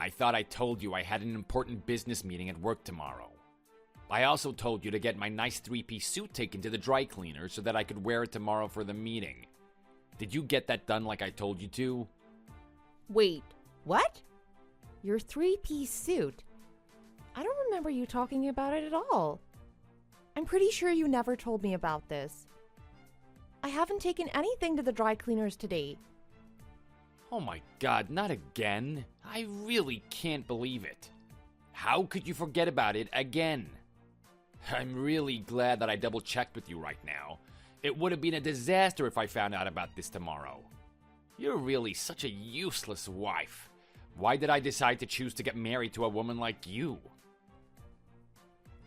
I thought I told you I had an important business meeting at work tomorrow. I also told you to get my nice three-piece suit taken to the dry cleaner so that I could wear it tomorrow for the meeting. Did you get that done like I told you to? Wait, what? Your three-piece suit? I don't remember you talking about it at all. I'm pretty sure you never told me about this. I haven't taken anything to the dry cleaners today. Oh my god, not again. I really can't believe it. How could you forget about it again? I'm really glad that I double-checked with you right now. It would have been a disaster if I found out about this tomorrow. You're really such a useless wife. Why did I decide to choose to get married to a woman like you?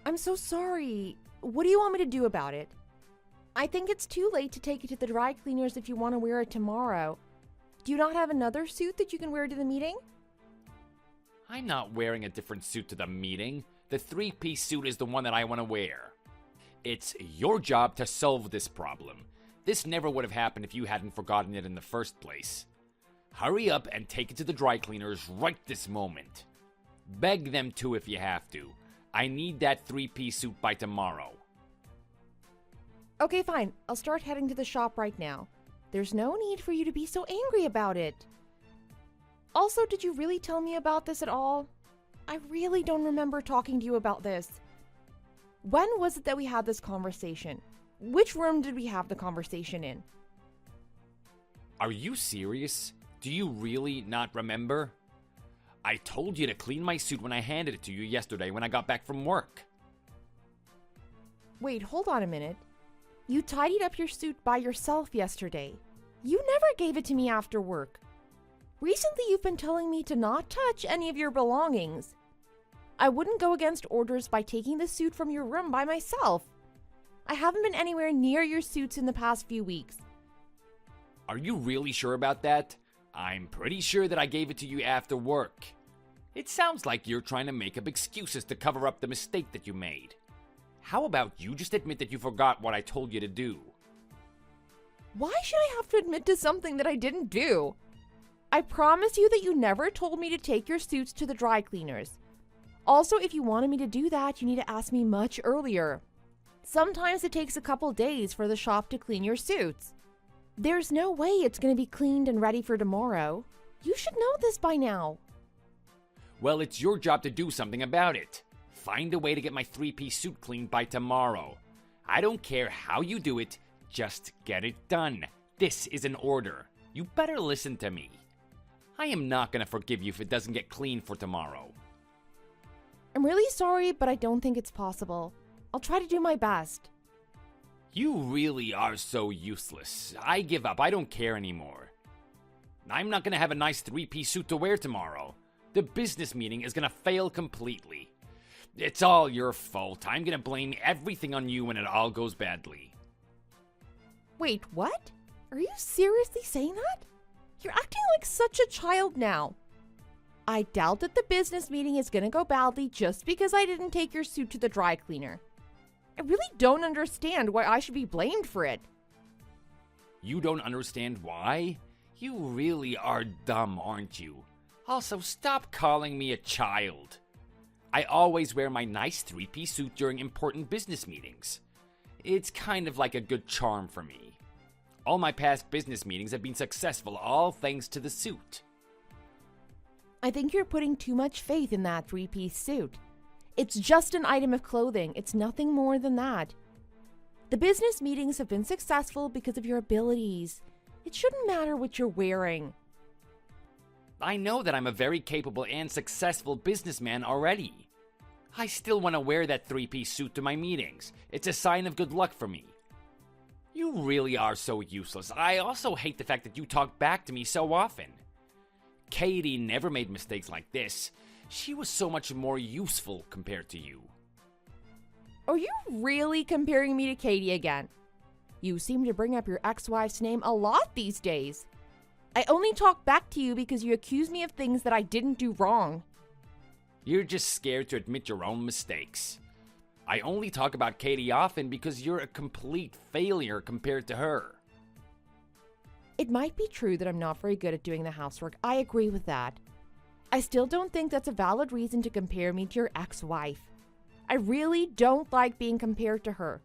I'm so sorry. What do you want me to do about it? I think it's too late to take it to the dry cleaners if you want to wear it tomorrow. Do you not have another suit that you can wear to the meeting? I'm not wearing a different suit to the meeting. The three-piece suit is the one that I want to wear. It's your job to solve this problem. This never would have happened if you hadn't forgotten it in the first place. Hurry up and take it to the dry cleaners right this moment. Beg them to if you have to. I need that three-piece suit by tomorrow. Okay, fine. I'll start heading to the shop right now. There's no need for you to be so angry about it. Also, did you really tell me about this at all? I really don't remember talking to you about this. When was it that we had this conversation? Which room did we have the conversation in? Are you serious? Do you really not remember? I told you to clean my suit when I handed it to you yesterday when I got back from work. Wait, hold on a minute. You tidied up your suit by yourself yesterday. You never gave it to me after work. Recently, you've been telling me to not touch any of your belongings. I wouldn't go against orders by taking the suit from your room by myself. I haven't been anywhere near your suits in the past few weeks. Are you really sure about that? I'm pretty sure that I gave it to you after work. It sounds like you're trying to make up excuses to cover up the mistake that you made. How about you just admit that you forgot what I told you to do? Why should I have to admit to something that I didn't do? I promise you that you never told me to take your suits to the dry cleaners. Also, if you wanted me to do that, you need to ask me much earlier. Sometimes it takes a couple days for the shop to clean your suits. There's no way it's going to be cleaned and ready for tomorrow. You should know this by now. Well, it's your job to do something about it. Find a way to get my three-piece suit cleaned by tomorrow. I don't care how you do it, just get it done. This is an order. You better listen to me. I am not going to forgive you if it doesn't get cleaned for tomorrow. I'm really sorry, but I don't think it's possible. I'll try to do my best. You really are so useless. I give up. I don't care anymore. I'm not going to have a nice three-piece suit to wear tomorrow. The business meeting is going to fail completely. It's all your fault. I'm going to blame everything on you when it all goes badly. Wait, what? Are you seriously saying that? You're acting like such a child now. I doubt that the business meeting is going to go badly just because I didn't take your suit to the dry cleaner. I really don't understand why I should be blamed for it. You don't understand why? You really are dumb, aren't you? Also, stop calling me a child. I always wear my nice three-piece suit during important business meetings. It's kind of like a good charm for me. All my past business meetings have been successful, all thanks to the suit. I think you're putting too much faith in that three-piece suit. It's just an item of clothing. It's nothing more than that. The business meetings have been successful because of your abilities. It shouldn't matter what you're wearing. I know that I'm a very capable and successful businessman already. I still want to wear that three-piece suit to my meetings. It's a sign of good luck for me. You really are so useless. I also hate the fact that you talk back to me so often. Katie never made mistakes like this. She was so much more useful compared to you. Are you really comparing me to Katie again? You seem to bring up your ex-wife's name a lot these days. I only talk back to you because you accuse me of things that I didn't do wrong. You're just scared to admit your own mistakes. I only talk about Katie often because you're a complete failure compared to her. It might be true that I'm not very good at doing the housework. I agree with that. I still don't think that's a valid reason to compare me to your ex-wife. I really don't like being compared to her.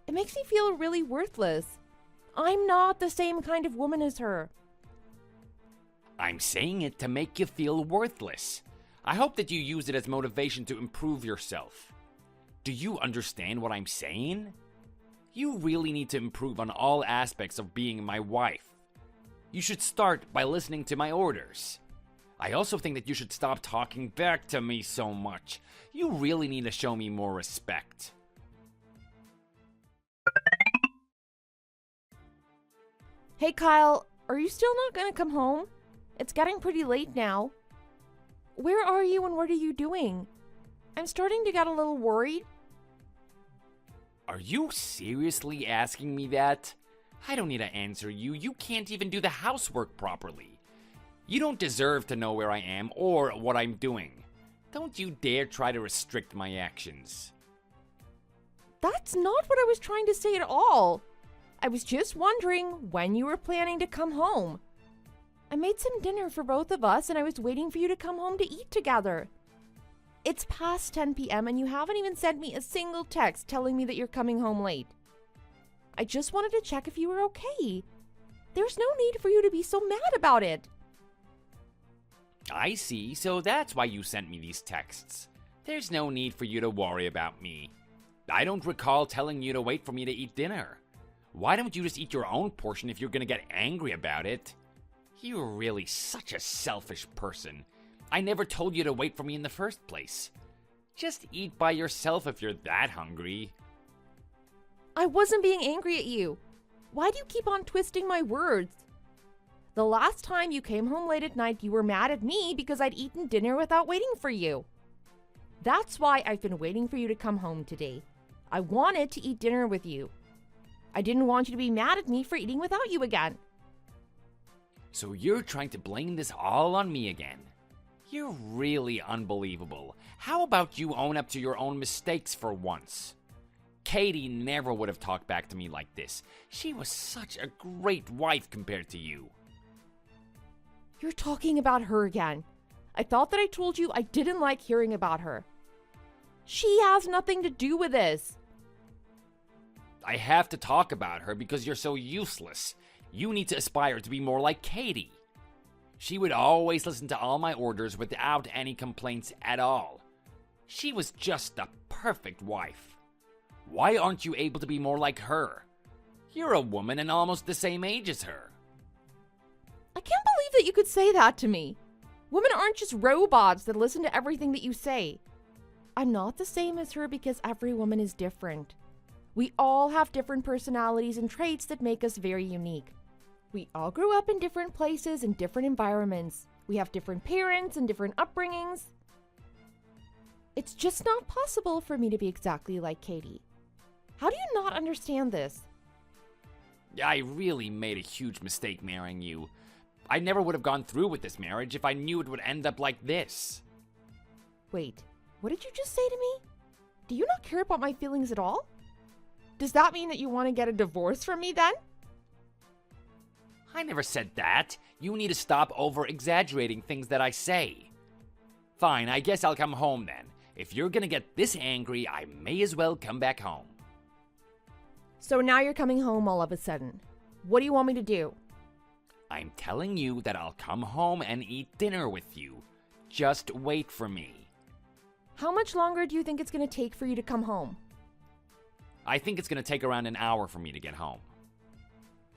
It makes me feel really worthless. I'm not the same kind of woman as her. I'm saying it to make you feel worthless. I hope that you use it as motivation to improve yourself. Do you understand what I'm saying? You really need to improve on all aspects of being my wife. You should start by listening to my orders. I also think that you should stop talking back to me so much. You really need to show me more respect. Hey Kyle, are you still not gonna come home? It's getting pretty late now. Where are you and what are you doing? I'm starting to get a little worried. Are you seriously asking me that? I don't need to answer you. You can't even do the housework properly. You don't deserve to know where I am or what I'm doing. Don't you dare try to restrict my actions. That's not what I was trying to say at all. I was just wondering when you were planning to come home. I made some dinner for both of us and I was waiting for you to come home to eat together. It's past 10 p.m. and you haven't even sent me a single text telling me that you're coming home late. I just wanted to check if you were okay. There's no need for you to be so mad about it. I see, so that's why you sent me these texts. There's no need for you to worry about me. I don't recall telling you to wait for me to eat dinner. Why don't you just eat your own portion if you're gonna get angry about it? You're really such a selfish person. I never told you to wait for me in the first place. Just eat by yourself if you're that hungry. I wasn't being angry at you. Why do you keep on twisting my words? The last time you came home late at night, you were mad at me because I'd eaten dinner without waiting for you. That's why I've been waiting for you to come home today. I wanted to eat dinner with you. I didn't want you to be mad at me for eating without you again. So you're trying to blame this all on me again. You're really unbelievable. How about you own up to your own mistakes for once? Katie never would have talked back to me like this. She was such a great wife compared to you. You're talking about her again. I thought that I told you I didn't like hearing about her. She has nothing to do with this. I have to talk about her because you're so useless. You need to aspire to be more like Katie. She would always listen to all my orders without any complaints at all. She was just the perfect wife. Why aren't you able to be more like her? You're a woman and almost the same age as her. I can't believe that you could say that to me. Women aren't just robots that listen to everything that you say. I'm not the same as her because every woman is different. We all have different personalities and traits that make us very unique. We all grew up in different places and different environments. We have different parents and different upbringings. It's just not possible for me to be exactly like Katie. How do you not understand this? I really made a huge mistake marrying you. I never would have gone through with this marriage if I knew it would end up like this. Wait, what did you just say to me? Do you not care about my feelings at all? Does that mean that you want to get a divorce from me then? I never said that. You need to stop over-exaggerating things that I say. Fine, I guess I'll come home then. If you're gonna get this angry, I may as well come back home. So now you're coming home all of a sudden. What do you want me to do? I'm telling you that I'll come home and eat dinner with you. Just wait for me. How much longer do you think it's going to take for you to come home? I think it's gonna take around an hour for me to get home.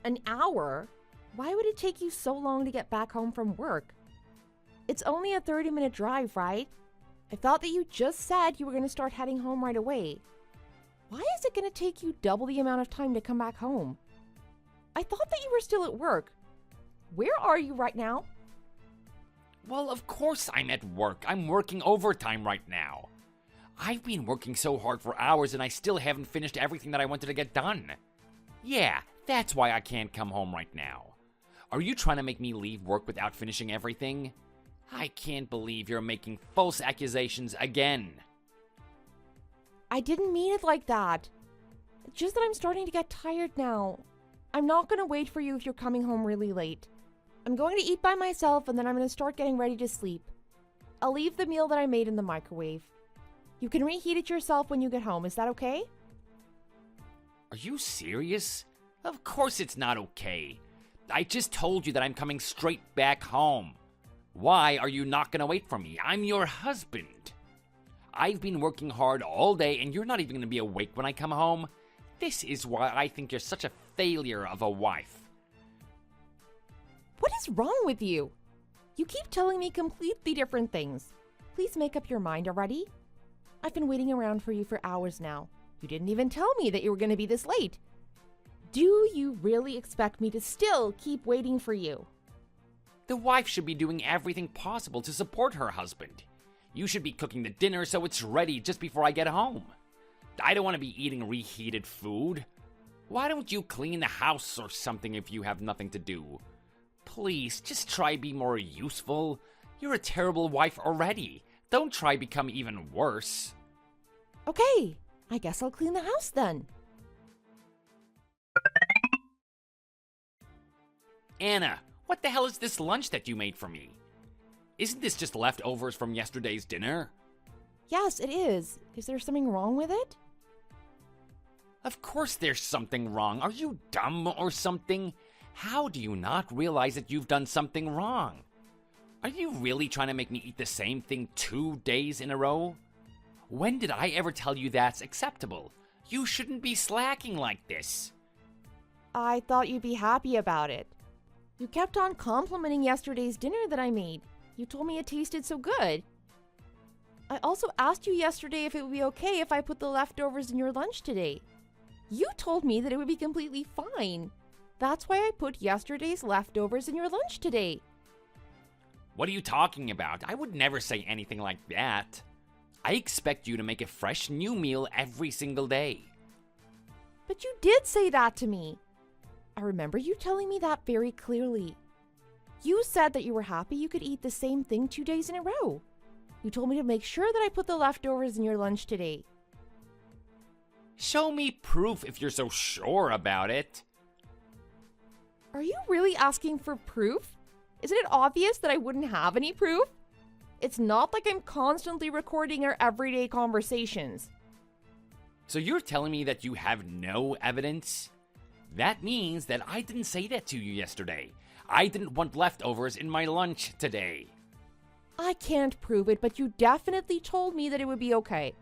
An hour? Why would it take you so long to get back home from work? It's only a 30-minute drive, right? I thought that you just said you were going to start heading home right away. Why is it going to take you double the amount of time to come back home? I thought that you were still at work. Where are you right now? Well, of course I'm at work. I'm working overtime right now. I've been working so hard for hours and I still haven't finished everything that I wanted to get done. Yeah, that's why I can't come home right now. Are you trying to make me leave work without finishing everything? I can't believe you're making false accusations again. I didn't mean it like that. It's just that I'm starting to get tired now. I'm not going to wait for you if you're coming home really late. I'm going to eat by myself and then I'm going to start getting ready to sleep. I'll leave the meal that I made in the microwave. You can reheat it yourself when you get home. Is that okay? Are you serious? Of course it's not okay. I just told you that I'm coming straight back home. Why are you not gonna wait for me? I'm your husband. I've been working hard all day and you're not even gonna be awake when I come home. This is why I think you're such a failure of a wife. What is wrong with you? You keep telling me completely different things. Please make up your mind already. I've been waiting around for you for hours now. You didn't even tell me that you were going to be this late. Do you really expect me to still keep waiting for you? The wife should be doing everything possible to support her husband. You should be cooking the dinner so it's ready just before I get home. I don't want to be eating reheated food. Why don't you clean the house or something if you have nothing to do? Please, just try be more useful. You're a terrible wife already. Don't try become even worse. Okay, I guess I'll clean the house then. Anna, what the hell is this lunch that you made for me? Isn't this just leftovers from yesterday's dinner? Yes, it is. Is there something wrong with it? Of course there's something wrong. Are you dumb or something? How do you not realize that you've done something wrong? Are you really trying to make me eat the same thing 2 days in a row? When did I ever tell you that's acceptable? You shouldn't be slacking like this. I thought you'd be happy about it. You kept on complimenting yesterday's dinner that I made. You told me it tasted so good. I also asked you yesterday if it would be okay if I put the leftovers in your lunch today. You told me that it would be completely fine. That's why I put yesterday's leftovers in your lunch today. What are you talking about? I would never say anything like that. I expect you to make a fresh new meal every single day. But you did say that to me. I remember you telling me that very clearly. You said that you were happy you could eat the same thing 2 days in a row. You told me to make sure that I put the leftovers in your lunch today. Show me proof if you're so sure about it. Are you really asking for proof? Isn't it obvious that I wouldn't have any proof? It's not like I'm constantly recording our everyday conversations. So you're telling me that you have no evidence? That means that I didn't say that to you yesterday. I didn't want leftovers in my lunch today. I can't prove it, but you definitely told me that it would be okay.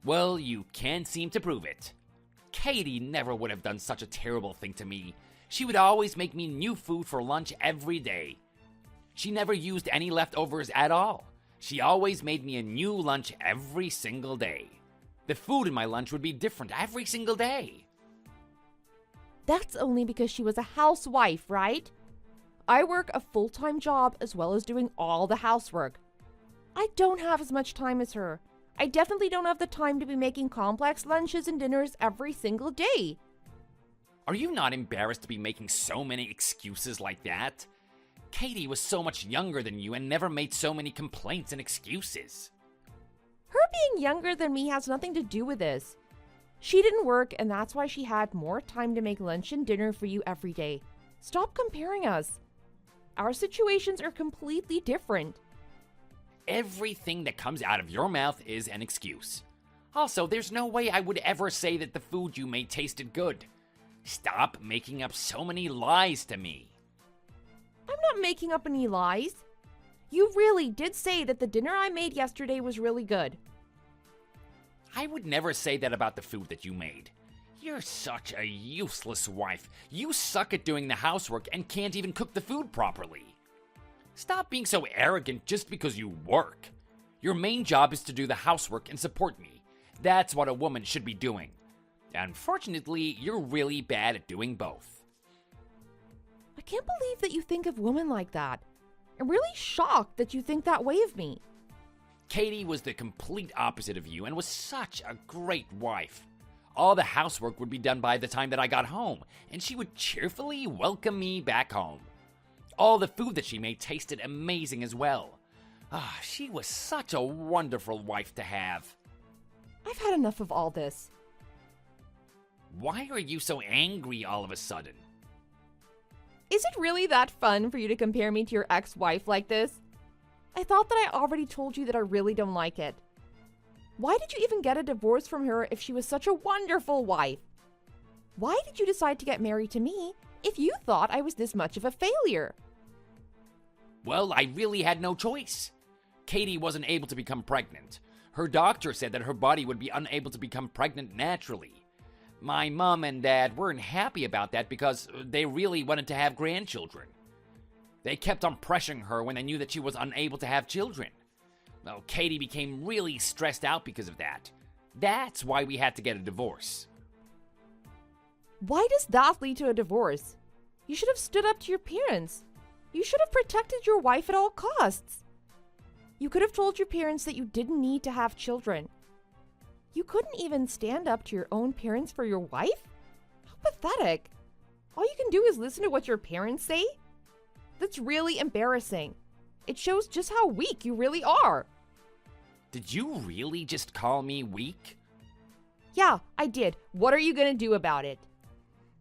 Well, you can't seem to prove it. Katie never would have done such a terrible thing to me. She would always make me new food for lunch every day. She never used any leftovers at all. She always made me a new lunch every single day. The food in my lunch would be different every single day. That's only because she was a housewife, right? I work a full-time job as well as doing all the housework. I don't have as much time as her. I definitely don't have the time to be making complex lunches and dinners every single day. Are you not embarrassed to be making so many excuses like that? Katie was so much younger than you and never made so many complaints and excuses. Her being younger than me has nothing to do with this. She didn't work, and that's why she had more time to make lunch and dinner for you every day. Stop comparing us. Our situations are completely different. Everything that comes out of your mouth is an excuse. Also, there's no way I would ever say that the food you made tasted good. Stop making up so many lies to me. I'm not making up any lies. You really did say that the dinner I made yesterday was really good. I would never say that about the food that you made. You're such a useless wife. You suck at doing the housework and can't even cook the food properly. Stop being so arrogant just because you work. Your main job is to do the housework and support me. That's what a woman should be doing. Unfortunately, you're really bad at doing both. I can't believe that you think of women like that. I'm really shocked that you think that way of me. Katie was the complete opposite of you and was such a great wife. All the housework would be done by the time that I got home, and she would cheerfully welcome me back home. All the food that she made tasted amazing as well. She was such a wonderful wife to have. I've had enough of all this. Why are you so angry all of a sudden? Is it really that fun for you to compare me to your ex-wife like this? I thought that I already told you that I really don't like it. Why did you even get a divorce from her if she was such a wonderful wife? Why did you decide to get married to me if you thought I was this much of a failure? Well, I really had no choice. Katie wasn't able to become pregnant. Her doctor said that her body would be unable to become pregnant naturally. My mom and dad weren't happy about that because they really wanted to have grandchildren. They kept on pressuring her when they knew that she was unable to have children. Well, Katie became really stressed out because of that. That's why we had to get a divorce. Why does that lead to a divorce? You should have stood up to your parents. You should have protected your wife at all costs. You could have told your parents that you didn't need to have children. You couldn't even stand up to your own parents for your wife? How pathetic. All you can do is listen to what your parents say? That's really embarrassing. It shows just how weak you really are. Did you really just call me weak? Yeah, I did. What are you going to do about it?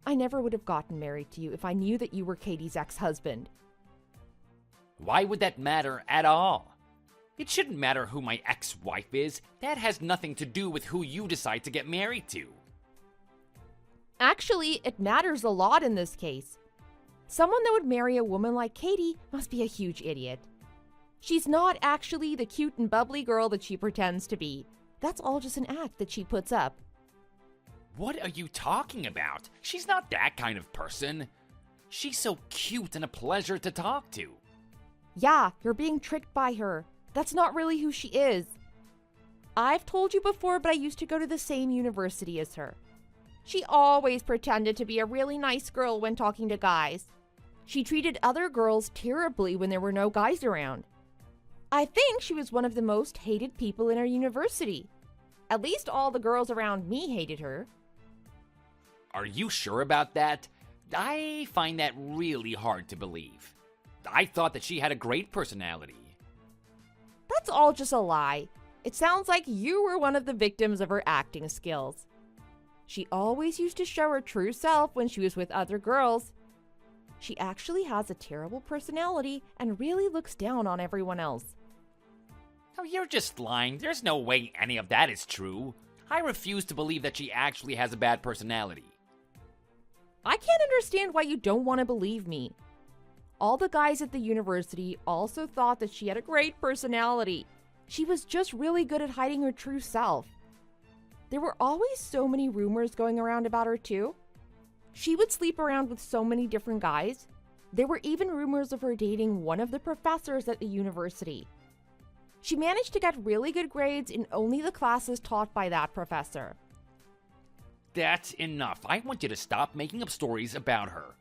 I never would have gotten married to you if I knew that you were Katie's ex-husband. Why would that matter at all? It shouldn't matter who my ex-wife is. That has nothing to do with who you decide to get married to. Actually, it matters a lot in this case. Someone that would marry a woman like Katie must be a huge idiot. She's not actually the cute and bubbly girl that she pretends to be. That's all just an act that she puts up. What are you talking about? She's not that kind of person. She's so cute and a pleasure to talk to. Yeah, you're being tricked by her. That's not really who she is. I've told you before, but I used to go to the same university as her. She always pretended to be a really nice girl when talking to guys. She treated other girls terribly when there were no guys around. I think she was one of the most hated people in our university. At least all the girls around me hated her. Are you sure about that? I find that really hard to believe. I thought that she had a great personality. That's all just a lie. It sounds like you were one of the victims of her acting skills. She always used to show her true self when she was with other girls. She actually has a terrible personality and really looks down on everyone else. Oh, you're just lying. There's no way any of that is true. I refuse to believe that she actually has a bad personality. I can't understand why you don't want to believe me. All the guys at the university also thought that she had a great personality. She was just really good at hiding her true self. There were always so many rumors going around about her too. She would sleep around with so many different guys. There were even rumors of her dating one of the professors at the university. She managed to get really good grades in only the classes taught by that professor. That's enough. I want you to stop making up stories about her.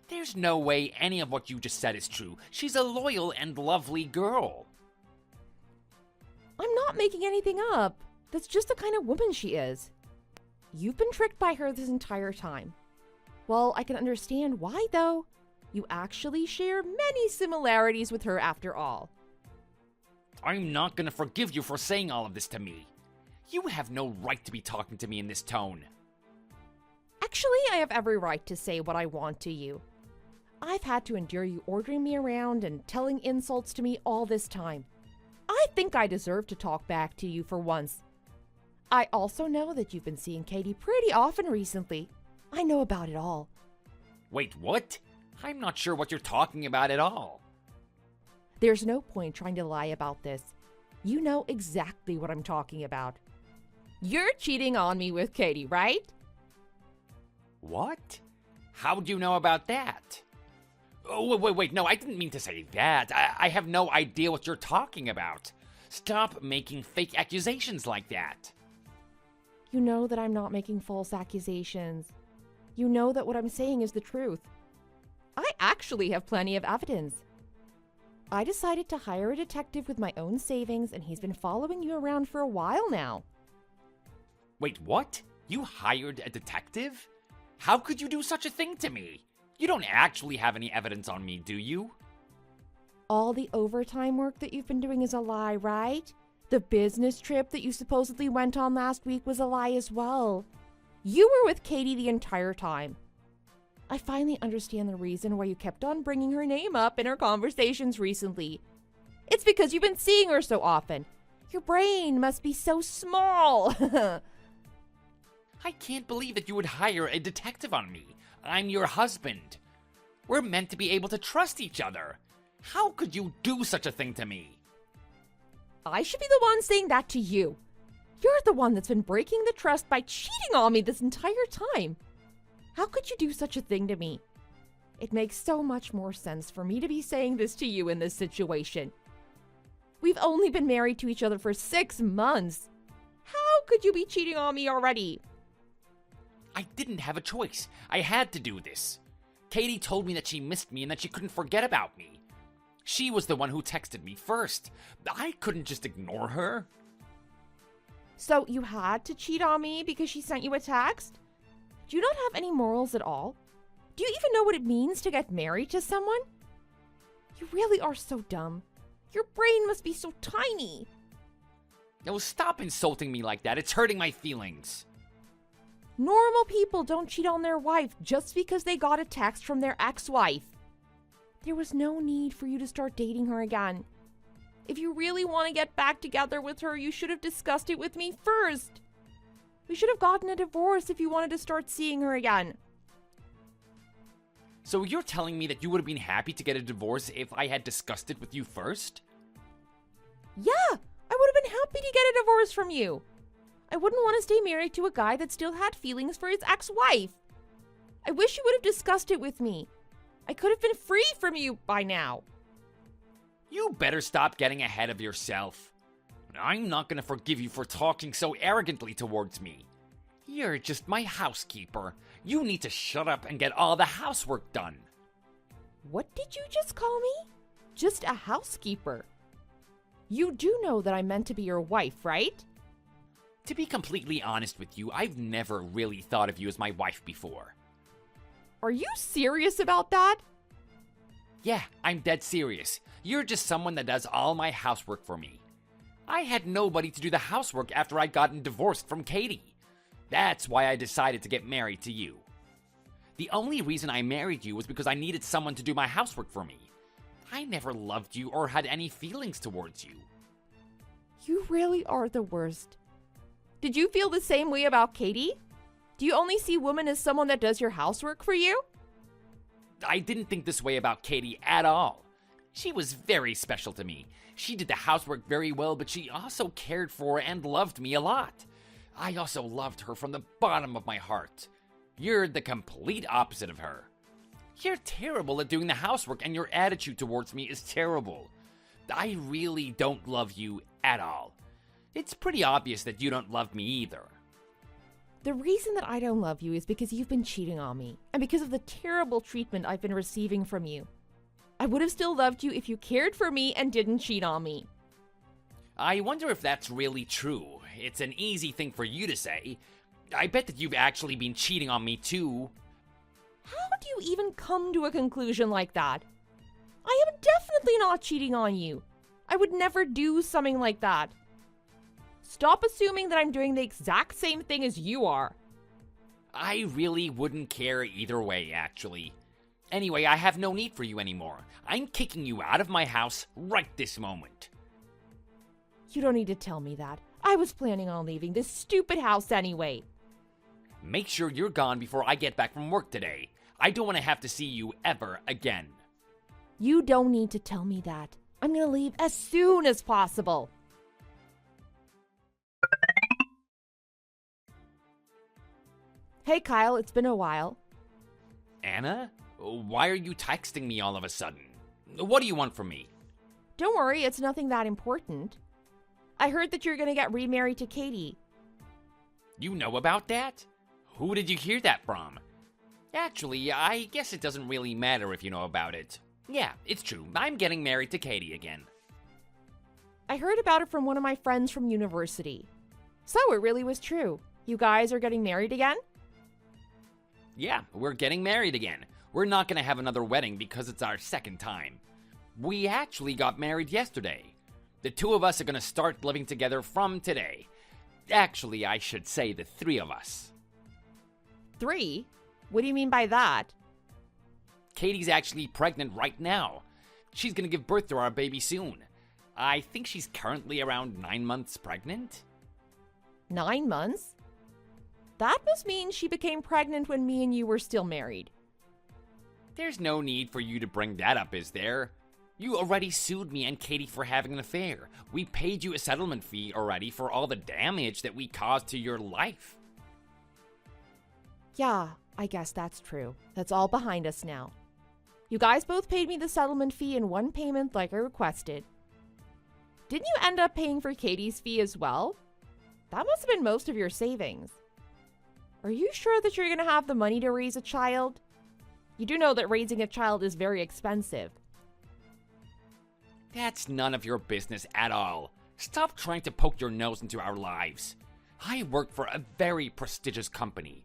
There's no way any of what you just said is true. She's a loyal and lovely girl. I'm not making anything up. That's just the kind of woman she is. You've been tricked by her this entire time. Well, I can understand why, though. You actually share many similarities with her after all. I'm not gonna forgive you for saying all of this to me. You have no right to be talking to me in this tone. Actually, I have every right to say what I want to you. I've had to endure you ordering me around and telling insults to me all this time. I think I deserve to talk back to you for once. I also know that you've been seeing Katie pretty often recently. I know about it all. Wait, what? I'm not sure what you're talking about at all. There's no point trying to lie about this. You know exactly what I'm talking about. You're cheating on me with Katie, right? What? How do you know about that? Oh, wait, no, I didn't mean to say that. I have no idea what you're talking about. Stop making fake accusations like that. You know that I'm not making false accusations. You know that what I'm saying is the truth. I actually have plenty of evidence. I decided to hire a detective with my own savings, and he's been following you around for a while now. Wait, what? You hired a detective? How could you do such a thing to me? You don't actually have any evidence on me, do you? All the overtime work that you've been doing is a lie, right? The business trip that you supposedly went on last week was a lie as well. You were with Katie the entire time. I finally understand the reason why you kept on bringing her name up in our conversations recently. It's because you've been seeing her so often. Your brain must be so small. I can't believe that you would hire a detective on me. I'm your husband. We're meant to be able to trust each other. How could you do such a thing to me? I should be the one saying that to you. You're the one that's been breaking the trust by cheating on me this entire time. How could you do such a thing to me? It makes so much more sense for me to be saying this to you in this situation. We've only been married to each other for 6 months. How could you be cheating on me already? I didn't have a choice. I had to do this. Katie told me that she missed me and that she couldn't forget about me. She was the one who texted me first. I couldn't just ignore her. So you had to cheat on me because she sent you a text? Do you not have any morals at all? Do you even know what it means to get married to someone? You really are so dumb. Your brain must be so tiny. No, stop insulting me like that. It's hurting my feelings. Normal people don't cheat on their wife just because they got a text from their ex-wife. There was no need for you to start dating her again. If you really want to get back together with her, you should have discussed it with me first. We should have gotten a divorce if you wanted to start seeing her again. So you're telling me that you would have been happy to get a divorce if I had discussed it with you first? Yeah, I would have been happy to get a divorce from you. I wouldn't want to stay married to a guy that still had feelings for his ex-wife. I wish you would have discussed it with me. I could have been free from you by now. You better stop getting ahead of yourself. I'm not gonna forgive you for talking so arrogantly towards me. You're just my housekeeper. You need to shut up and get all the housework done. What did you just call me? Just a housekeeper. You do know that I'm meant to be your wife, right? To be completely honest with you, I've never really thought of you as my wife before. Are you serious about that? Yeah, I'm dead serious. You're just someone that does all my housework for me. I had nobody to do the housework after I'd gotten divorced from Katie. That's why I decided to get married to you. The only reason I married you was because I needed someone to do my housework for me. I never loved you or had any feelings towards you. You really are the worst. Did you feel the same way about Katie? Do you only see women as someone that does your housework for you? I didn't think this way about Katie at all. She was very special to me. She did the housework very well, but she also cared for and loved me a lot. I also loved her from the bottom of my heart. You're the complete opposite of her. You're terrible at doing the housework, and your attitude towards me is terrible. I really don't love you at all. It's pretty obvious that you don't love me either. The reason that I don't love you is because you've been cheating on me, and because of the terrible treatment I've been receiving from you. I would have still loved you if you cared for me and didn't cheat on me. I wonder if that's really true. It's an easy thing for you to say. I bet that you've actually been cheating on me too. How do you even come to a conclusion like that? I am definitely not cheating on you. I would never do something like that. Stop assuming that I'm doing the exact same thing as you are. I really wouldn't care either way, actually. Anyway, I have no need for you anymore. I'm kicking you out of my house right this moment. You don't need to tell me that. I was planning on leaving this stupid house anyway. Make sure you're gone before I get back from work today. I don't want to have to see you ever again. You don't need to tell me that. I'm gonna leave as soon as possible. Hey Kyle, it's been a while. Anna? Why are you texting me all of a sudden? What do you want from me? Don't worry, it's nothing that important. I heard that you're gonna get remarried to Katie. You know about that? Who did you hear that from? Actually, I guess it doesn't really matter if you know about it. Yeah, it's true. I'm getting married to Katie again. I heard about it from one of my friends from university. So it really was true. You guys are getting married again? Yeah, we're getting married again. We're not gonna have another wedding because it's our second time. We actually got married yesterday. The two of us are gonna start living together from today. Actually, I should say the three of us. 3? What do you mean by that? Katie's actually pregnant right now. She's gonna give birth to our baby soon. I think she's currently around 9 months pregnant. 9 months? That must mean she became pregnant when me and you were still married. There's no need for you to bring that up, is there? You already sued me and Katie for having an affair. We paid you a settlement fee already for all the damage that we caused to your life. Yeah, I guess that's true. That's all behind us now. You guys both paid me the settlement fee in one payment like I requested. Didn't you end up paying for Katie's fee as well? That must have been most of your savings. Are you sure that you're going to have the money to raise a child? You do know that raising a child is very expensive. That's none of your business at all. Stop trying to poke your nose into our lives. I work for a very prestigious company.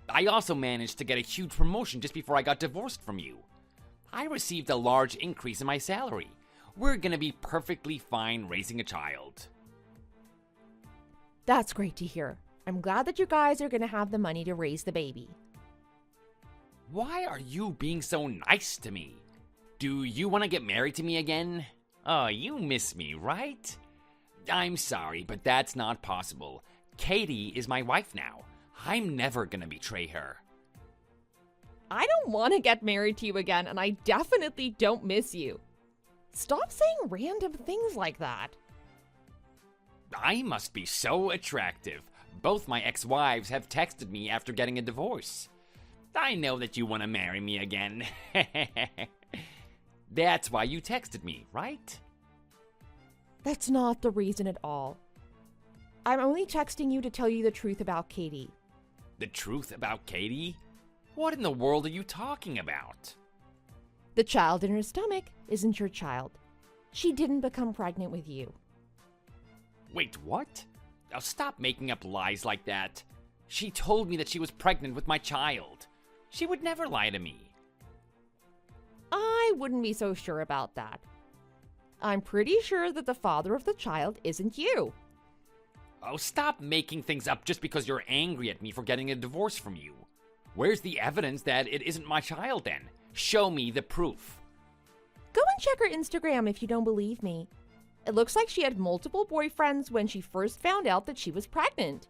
I also managed to get a huge promotion just before I got divorced from you. I received a large increase in my salary. We're gonna be perfectly fine raising a child. That's great to hear. I'm glad that you guys are going to have the money to raise the baby. Why are you being so nice to me? Do you want to get married to me again? Oh, you miss me, right? I'm sorry, but that's not possible. Katie is my wife now. I'm never gonna betray her. I don't want to get married to you again, and I definitely don't miss you. Stop saying random things like that. I must be so attractive. Both my ex-wives have texted me after getting a divorce. I know that you want to marry me again. That's why you texted me, right? That's not the reason at all. I'm only texting you to tell you the truth about Katie. The truth about Katie? What in the world are you talking about? The child in her stomach isn't your child. She didn't become pregnant with you. Wait, what? Now stop making up lies like that. She told me that she was pregnant with my child. She would never lie to me. I wouldn't be so sure about that. I'm pretty sure that the father of the child isn't you. Oh, stop making things up just because you're angry at me for getting a divorce from you. Where's the evidence that it isn't my child then? Show me the proof. Go and check her Instagram if you don't believe me. It looks like she had multiple boyfriends when she first found out that she was pregnant.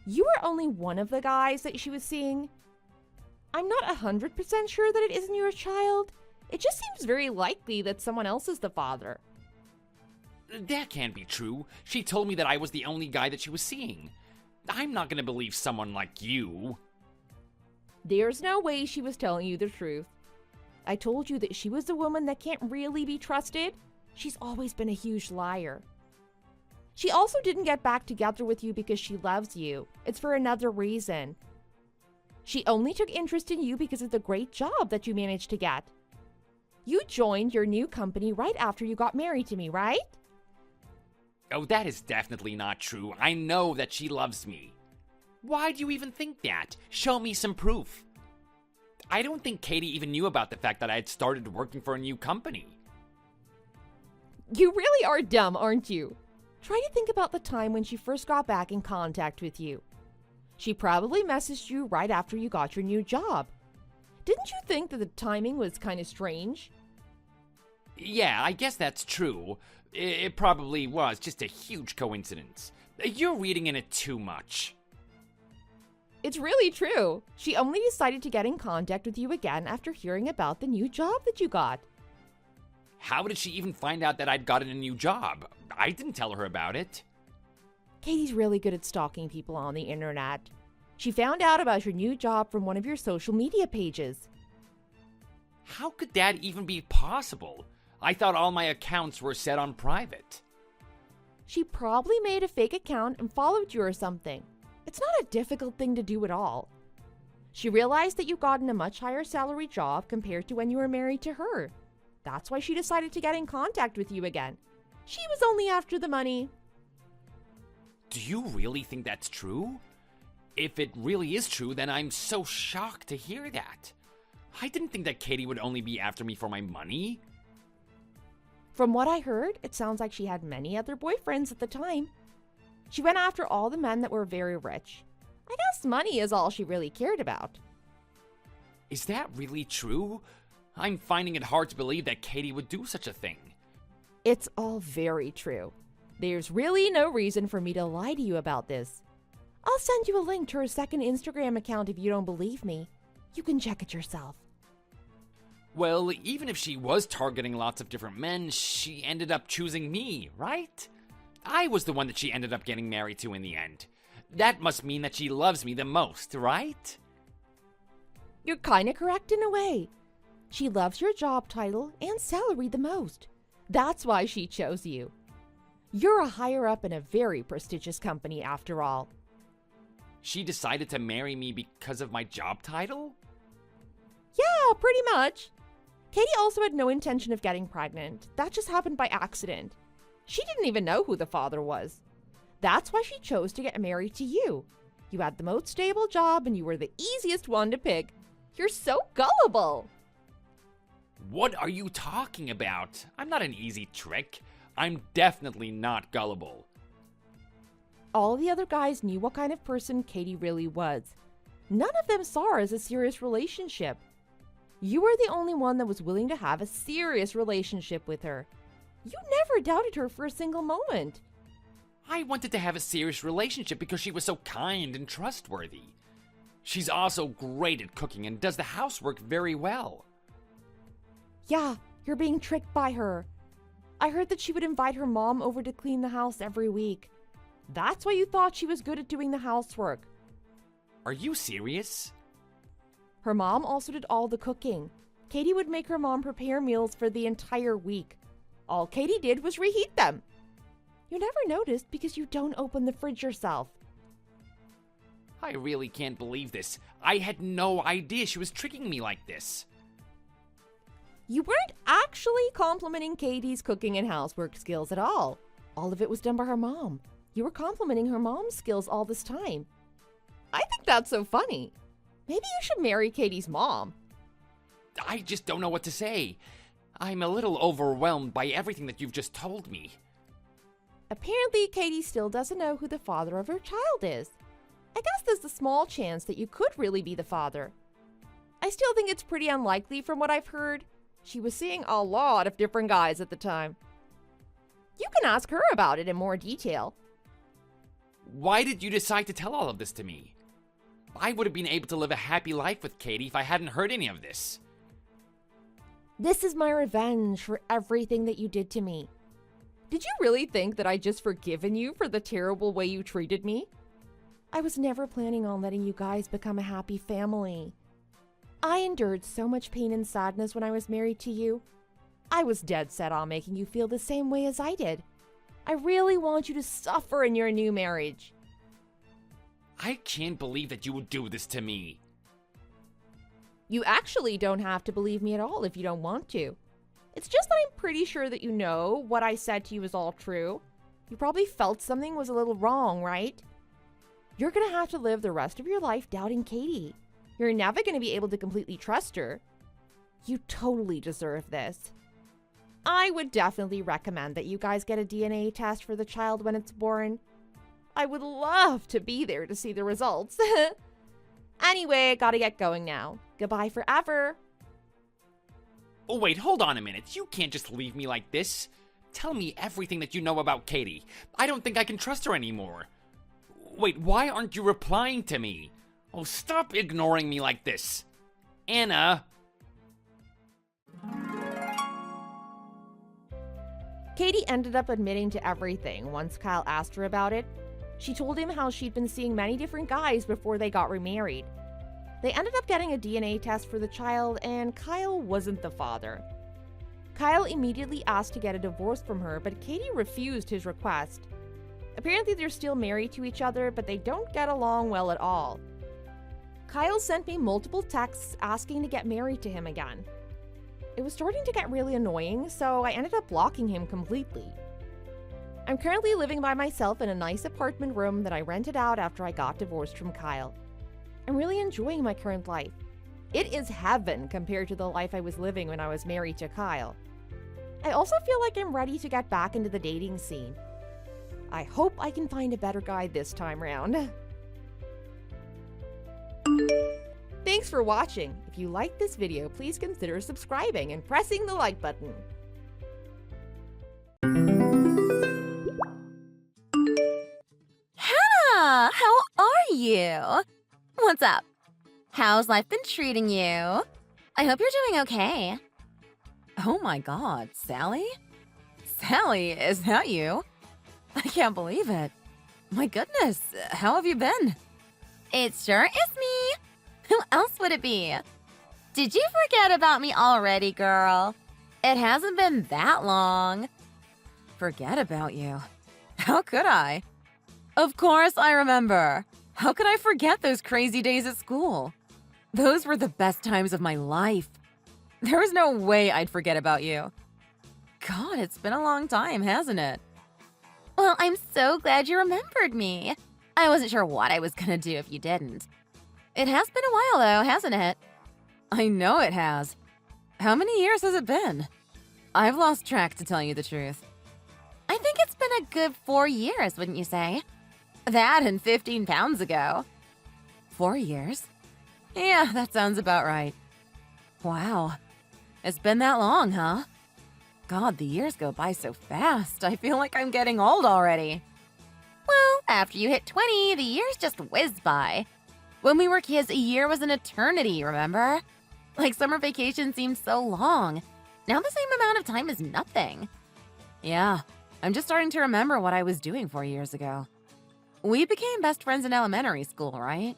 You were only one of the guys that she was seeing. I'm not 100% sure that it isn't your child. It just seems very likely that someone else is the father. That can't be true. She told me that I was the only guy that she was seeing. I'm not gonna believe someone like you. There's no way she was telling you the truth. I told you that she was a woman that can't really be trusted. She's always been a huge liar. She also didn't get back together with you because she loves you. It's for another reason. She only took interest in you because of the great job that you managed to get. You joined your new company right after you got married to me, right? Oh, that is definitely not true. I know that she loves me. Why do you even think that? Show me some proof. I don't think Katie even knew about the fact that I had started working for a new company. You really are dumb, aren't you? Try to think about the time when she first got back in contact with you. She probably messaged you right after you got your new job. Didn't you think that the timing was kind of strange? Yeah, I guess that's true. It probably was just a huge coincidence. You're reading in it too much. It's really true. She only decided to get in contact with you again after hearing about the new job that you got. How did she even find out that I'd gotten a new job? I didn't tell her about it. Katie's really good at stalking people on the internet. She found out about your new job from one of your social media pages. How could that even be possible? I thought all my accounts were set on private. She probably made a fake account and followed you or something. It's not a difficult thing to do at all. She realized that you gotten a much higher salary job compared to when you were married to her. That's why she decided to get in contact with you again. She was only after the money. Do you really think that's true? If it really is true, then I'm so shocked to hear that. I didn't think that Katie would only be after me for my money. From what I heard, it sounds like she had many other boyfriends at the time. She went after all the men that were very rich. I guess money is all she really cared about. Is that really true? I'm finding it hard to believe that Katie would do such a thing. It's all very true. There's really no reason for me to lie to you about this. I'll send you a link to her second Instagram account if you don't believe me. You can check it yourself. Well, even if she was targeting lots of different men, she ended up choosing me, right? I was the one that she ended up getting married to in the end. That must mean that she loves me the most, right? You're kinda correct in a way. She loves your job title and salary the most. That's why she chose you. You're a higher up in a very prestigious company after all. She decided to marry me because of my job title? Yeah, pretty much. Katie also had no intention of getting pregnant. That just happened by accident. She didn't even know who the father was. That's why she chose to get married to you. You had the most stable job and you were the easiest one to pick. You're so gullible. What are you talking about? I'm not an easy trick. I'm definitely not gullible. All the other guys knew what kind of person Katie really was. None of them saw her as a serious relationship. You were the only one that was willing to have a serious relationship with her. You never doubted her for a single moment. I wanted to have a serious relationship because she was so kind and trustworthy. She's also great at cooking and does the housework very well. Yeah, you're being tricked by her. I heard that she would invite her mom over to clean the house every week. That's why you thought she was good at doing the housework. Are you serious? Her mom also did all the cooking. Katie would make her mom prepare meals for the entire week. All Katie did was reheat them. You never noticed because you don't open the fridge yourself. I really can't believe this. I had no idea she was tricking me like this. You weren't actually complimenting Katie's cooking and housework skills at all. All of it was done by her mom. You were complimenting her mom's skills all this time. I think that's so funny. Maybe you should marry Katie's mom. I just don't know what to say. I'm a little overwhelmed by everything that you've just told me. Apparently, Katie still doesn't know who the father of her child is. I guess there's a small chance that you could really be the father. I still think it's pretty unlikely from what I've heard. She was seeing a lot of different guys at the time. You can ask her about it in more detail. Why did you decide to tell all of this to me? I would have been able to live a happy life with Katie if I hadn't heard any of this. This is my revenge for everything that you did to me. Did you really think that I'd just forgiven you for the terrible way you treated me? I was never planning on letting you guys become a happy family. I endured so much pain and sadness when I was married to you. I was dead set on making you feel the same way as I did. I really want you to suffer in your new marriage. I can't believe that you would do this to me. You actually don't have to believe me at all if you don't want to. It's just that I'm pretty sure that you know what I said to you is all true. You probably felt something was a little wrong, right? You're gonna have to live the rest of your life doubting Katie. You're never gonna be able to completely trust her. You totally deserve this. I would definitely recommend that you guys get a DNA test for the child when it's born. I would love to be there to see the results. Anyway, gotta get going now. Goodbye forever. Oh wait, hold on a minute. You can't just leave me like this. Tell me everything that you know about Katie. I don't think I can trust her anymore. Wait, why aren't you replying to me? Oh, stop ignoring me like this. Anna. Katie ended up admitting to everything once Kyle asked her about it. She told him how she'd been seeing many different guys before they got remarried. They ended up getting a DNA test for the child, and Kyle wasn't the father. Kyle immediately asked to get a divorce from her, but Katie refused his request. Apparently they're still married to each other, but they don't get along well at all. Kyle sent me multiple texts asking to get married to him again. It was starting to get really annoying, so I ended up blocking him completely. I'm currently living by myself in a nice apartment room that I rented out after I got divorced from Kyle. I'm really enjoying my current life. It is heaven compared to the life I was living when I was married to Kyle. I also feel like I'm ready to get back into the dating scene. I hope I can find a better guy this time round. Thanks for watching. If you liked this video, please consider subscribing and pressing the like button. you. What's up? How's life been treating you? I hope you're doing okay. Oh my god, Sally? Sally, is that you? I can't believe it. My goodness, how have you been? It sure is me. Who else would it be? Did you forget about me already, girl? It hasn't been that long. Forget about you. How could I? Of course I remember. How could I forget those crazy days at school? Those were the best times of my life. There was no way I'd forget about you. God, it's been a long time, hasn't it? Well, I'm so glad you remembered me. I wasn't sure what I was gonna do if you didn't. It has been a while, though, hasn't it? I know it has. How many years has it been? I've lost track, to tell you the truth. I think it's been a good 4 years, wouldn't you say? That and 15 pounds ago. 4 years? Yeah, that sounds about right. Wow. It's been that long, huh? God, the years go by so fast. I feel like I'm getting old already. Well, after you hit 20, the years just whiz by. When we were kids, a year was an eternity, remember? Like summer vacation seemed so long. Now the same amount of time is nothing. Yeah, I'm just starting to remember what I was doing 4 years ago. We became best friends in elementary school, right?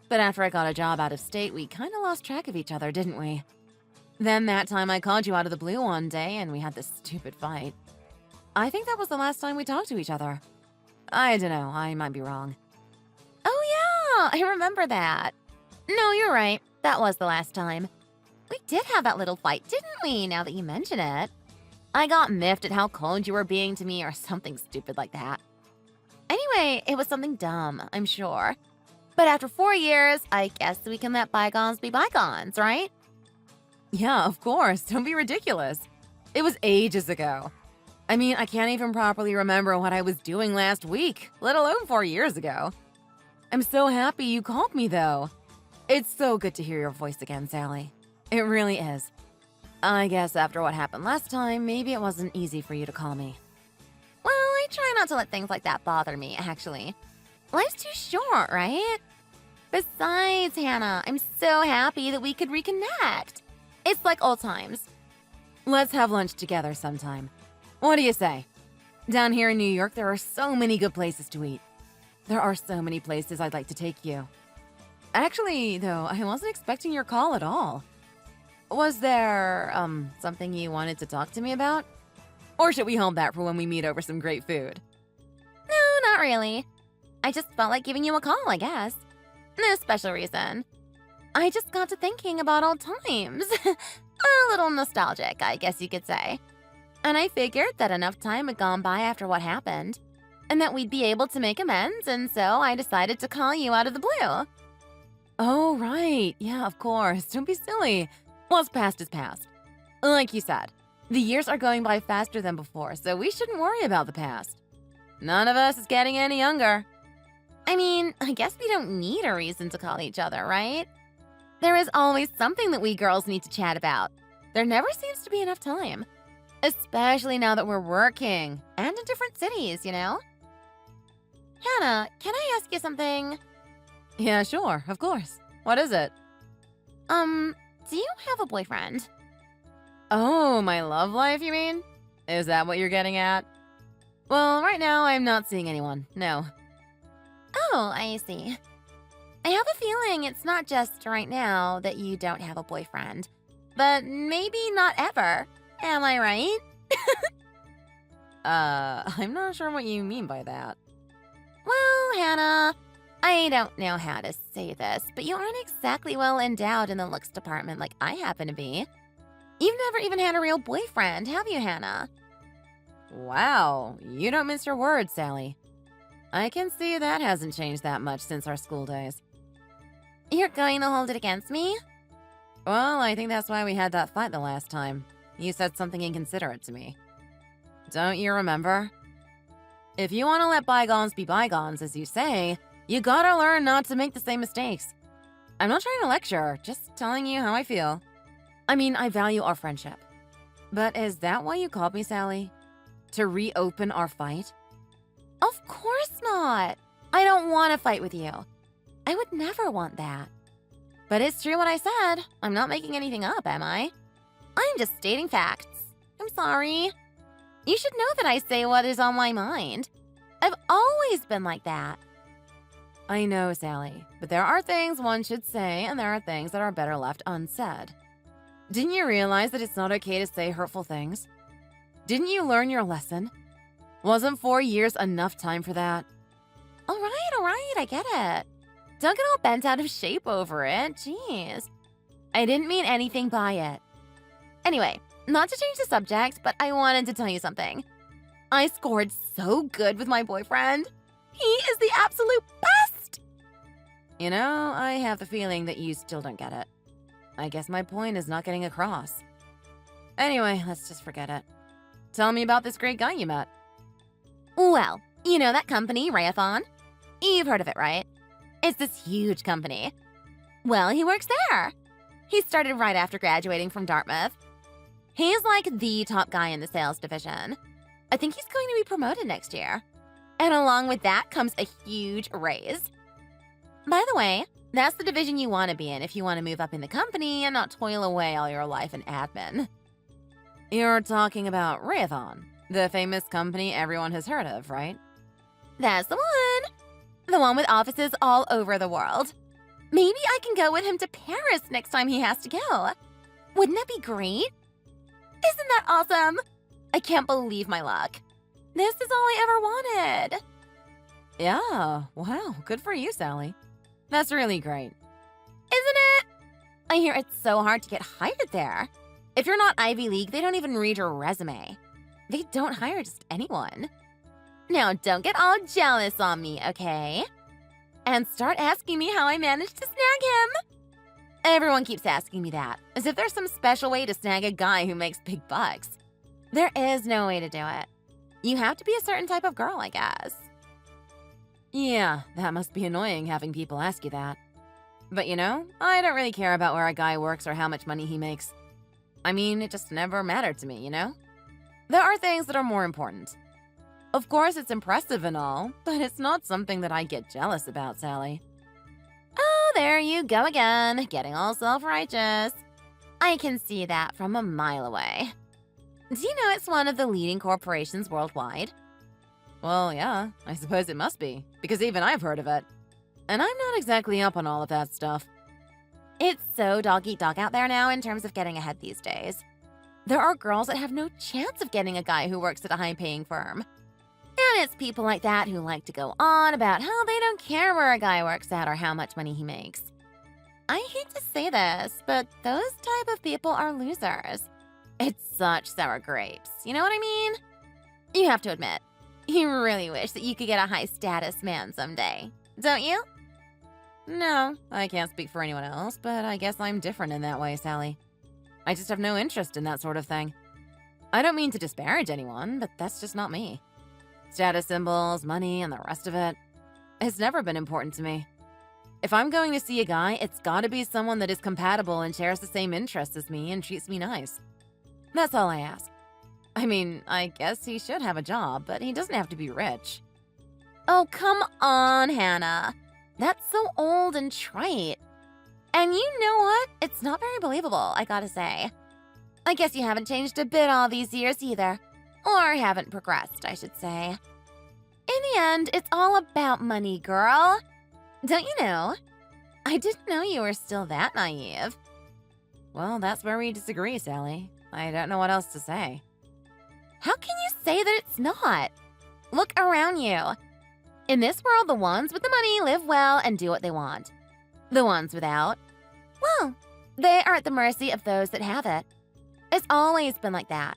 But after I got a job out of state, we kind of lost track of each other, didn't we? Then that time I called you out of the blue one day and we had this stupid fight. I think that was the last time we talked to each other. I don't know, I might be wrong. Oh yeah, I remember that. No, you're right. That was the last time. We did have that little fight, didn't we, now that you mention it? I got miffed at how cold you were being to me or something stupid like that. Anyway, it was something dumb, I'm sure. But after 4 years, I guess we can let bygones be bygones, right? Yeah, of course. Don't be ridiculous. It was ages ago. I mean, I can't even properly remember what I was doing last week, let alone 4 years ago. I'm so happy you called me, though. It's so good to hear your voice again, Sally. It really is. I guess after what happened last time, maybe it wasn't easy for you to call me. Well, I try not to let things like that bother me, actually. Life's too short, right? Besides, Hannah, I'm so happy that we could reconnect. It's like old times. Let's have lunch together sometime. What do you say? Down here in New York, there are so many good places to eat. There are so many places I'd like to take you. Actually, though, I wasn't expecting your call at all. Was there, something you wanted to talk to me about? Or should we hold that for when we meet over some great food? No, not really. I just felt like giving you a call, I guess. No special reason. I just got to thinking about old times. A little nostalgic, I guess you could say. And I figured that enough time had gone by after what happened, and that we'd be able to make amends, and so I decided to call you out of the blue. Oh, right. Yeah, of course. Don't be silly. What's past is past. Like you said, the years are going by faster than before, so we shouldn't worry about the past. None of us is getting any younger. I mean, I guess we don't need a reason to call each other, right? There is always something that we girls need to chat about. There never seems to be enough time. Especially now that we're working and in different cities, you know? Hannah, can I ask you something? Yeah, sure, of course. What is it? Do you have a boyfriend? Oh, my love life, you mean? Is that what you're getting at? Well, right now I'm not seeing anyone, no. Oh, I see. I have a feeling it's not just right now that you don't have a boyfriend, but maybe not ever. Am I right? I'm not sure what you mean by that. Well, Hannah, I don't know how to say this, but you aren't exactly well endowed in the looks department like I happen to be. You've never even had a real boyfriend, have you, Hannah? Wow, you don't mince your words, Sally. I can see that hasn't changed that much since our school days. You're going to hold it against me? Well, I think that's why we had that fight the last time. You said something inconsiderate to me. Don't you remember? If you want to let bygones be bygones, as you say, you gotta learn not to make the same mistakes. I'm not trying to lecture, just telling you how I feel. I mean, I value our friendship. But is that why you called me, Sally? To reopen our fight? Of course not. I don't want to fight with you. I would never want that. But it's true what I said. I'm not making anything up, am I? I'm just stating facts. I'm sorry. You should know that I say what is on my mind. I've always been like that. I know, Sally, but there are things one should say and there are things that are better left unsaid. Didn't you realize that it's not okay to say hurtful things? Didn't you learn your lesson? Wasn't 4 years enough time for that? All right, I get it. Don't get all bent out of shape over it. Jeez. I didn't mean anything by it. Anyway, not to change the subject, but I wanted to tell you something. I scored so good with my boyfriend. He is the absolute best! You know, I have the feeling that you still don't get it. I guess my point is not getting across. Anyway, let's just forget it. Tell me about this great guy you met. Well, you know that company, Rayathon? You've heard of it, right? It's this huge company. Well, he works there. He started right after graduating from Dartmouth. He's like the top guy in the sales division. I think he's going to be promoted next year. And along with that comes a huge raise. By the way, that's the division you want to be in if you want to move up in the company and not toil away all your life in admin. You're talking about Rayathon, the famous company everyone has heard of, right? That's the one. The one with offices all over the world. Maybe I can go with him to Paris next time he has to go. Wouldn't that be great? Isn't that awesome? I can't believe my luck. This is all I ever wanted. Yeah, wow, good for you, Sally. That's really great. Isn't it? I hear it's so hard to get hired there. If you're not Ivy League, they don't even read your resume. They don't hire just anyone. Now, don't get all jealous on me, okay? And start asking me how I managed to snag him. Everyone keeps asking me that, as if there's some special way to snag a guy who makes big bucks. There is no way to do it. You have to be a certain type of girl, I guess. Yeah, that must be annoying having people ask you that. But you know, I don't really care about where a guy works or how much money he makes. I mean, it just never mattered to me, you know? There are things that are more important. Of course, it's impressive and all, but it's not something that I get jealous about, Sally. Oh, there you go again, getting all self-righteous. I can see that from a mile away. Do you know it's one of the leading corporations worldwide? Well, yeah, I suppose it must be, because even I've heard of it. And I'm not exactly up on all of that stuff. It's so dog-eat-dog out there now in terms of getting ahead these days. There are girls that have no chance of getting a guy who works at a high-paying firm. And it's people like that who like to go on about how they don't care where a guy works at or how much money he makes. I hate to say this, but those type of people are losers. It's such sour grapes, you know what I mean? You have to admit, you really wish that you could get a high-status man someday, don't you? No, I can't speak for anyone else, but I guess I'm different in that way, Sally. I just have no interest in that sort of thing. I don't mean to disparage anyone, but that's just not me. Status symbols, money, and the rest of it. It's never been important to me. If I'm going to see a guy, it's gotta be someone that is compatible and shares the same interests as me and treats me nice. That's all I ask. I mean, I guess he should have a job, but he doesn't have to be rich. Oh, come on, Hannah. That's so old and trite. And you know what? It's not very believable, I gotta say. I guess you haven't changed a bit all these years either. Or haven't progressed, I should say. In the end, it's all about money, girl. Don't you know? I didn't know you were still that naive. Well, that's where we disagree, Sally. I don't know what else to say. How can you say that it's not? Look around you. In this world, the ones with the money live well and do what they want. The ones without, well, they are at the mercy of those that have it. It's always been like that.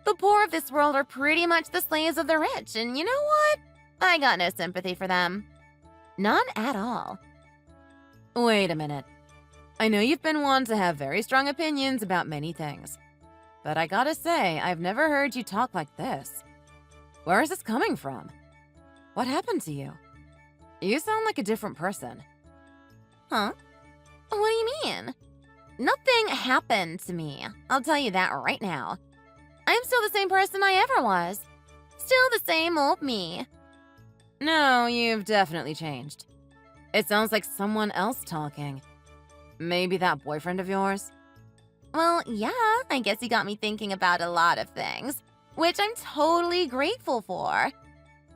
The poor of this world are pretty much the slaves of the rich, and you know what? I got no sympathy for them. None at all. Wait a minute. I know you've been one to have very strong opinions about many things. But I gotta say, I've never heard you talk like this. Where is this coming from? What happened to you? You sound like a different person. Huh? What do you mean? Nothing happened to me. I'll tell you that right now. I'm still the same person I ever was. Still the same old me. No, you've definitely changed. It sounds like someone else talking. Maybe that boyfriend of yours? Well, yeah, I guess he got me thinking about a lot of things, which I'm totally grateful for.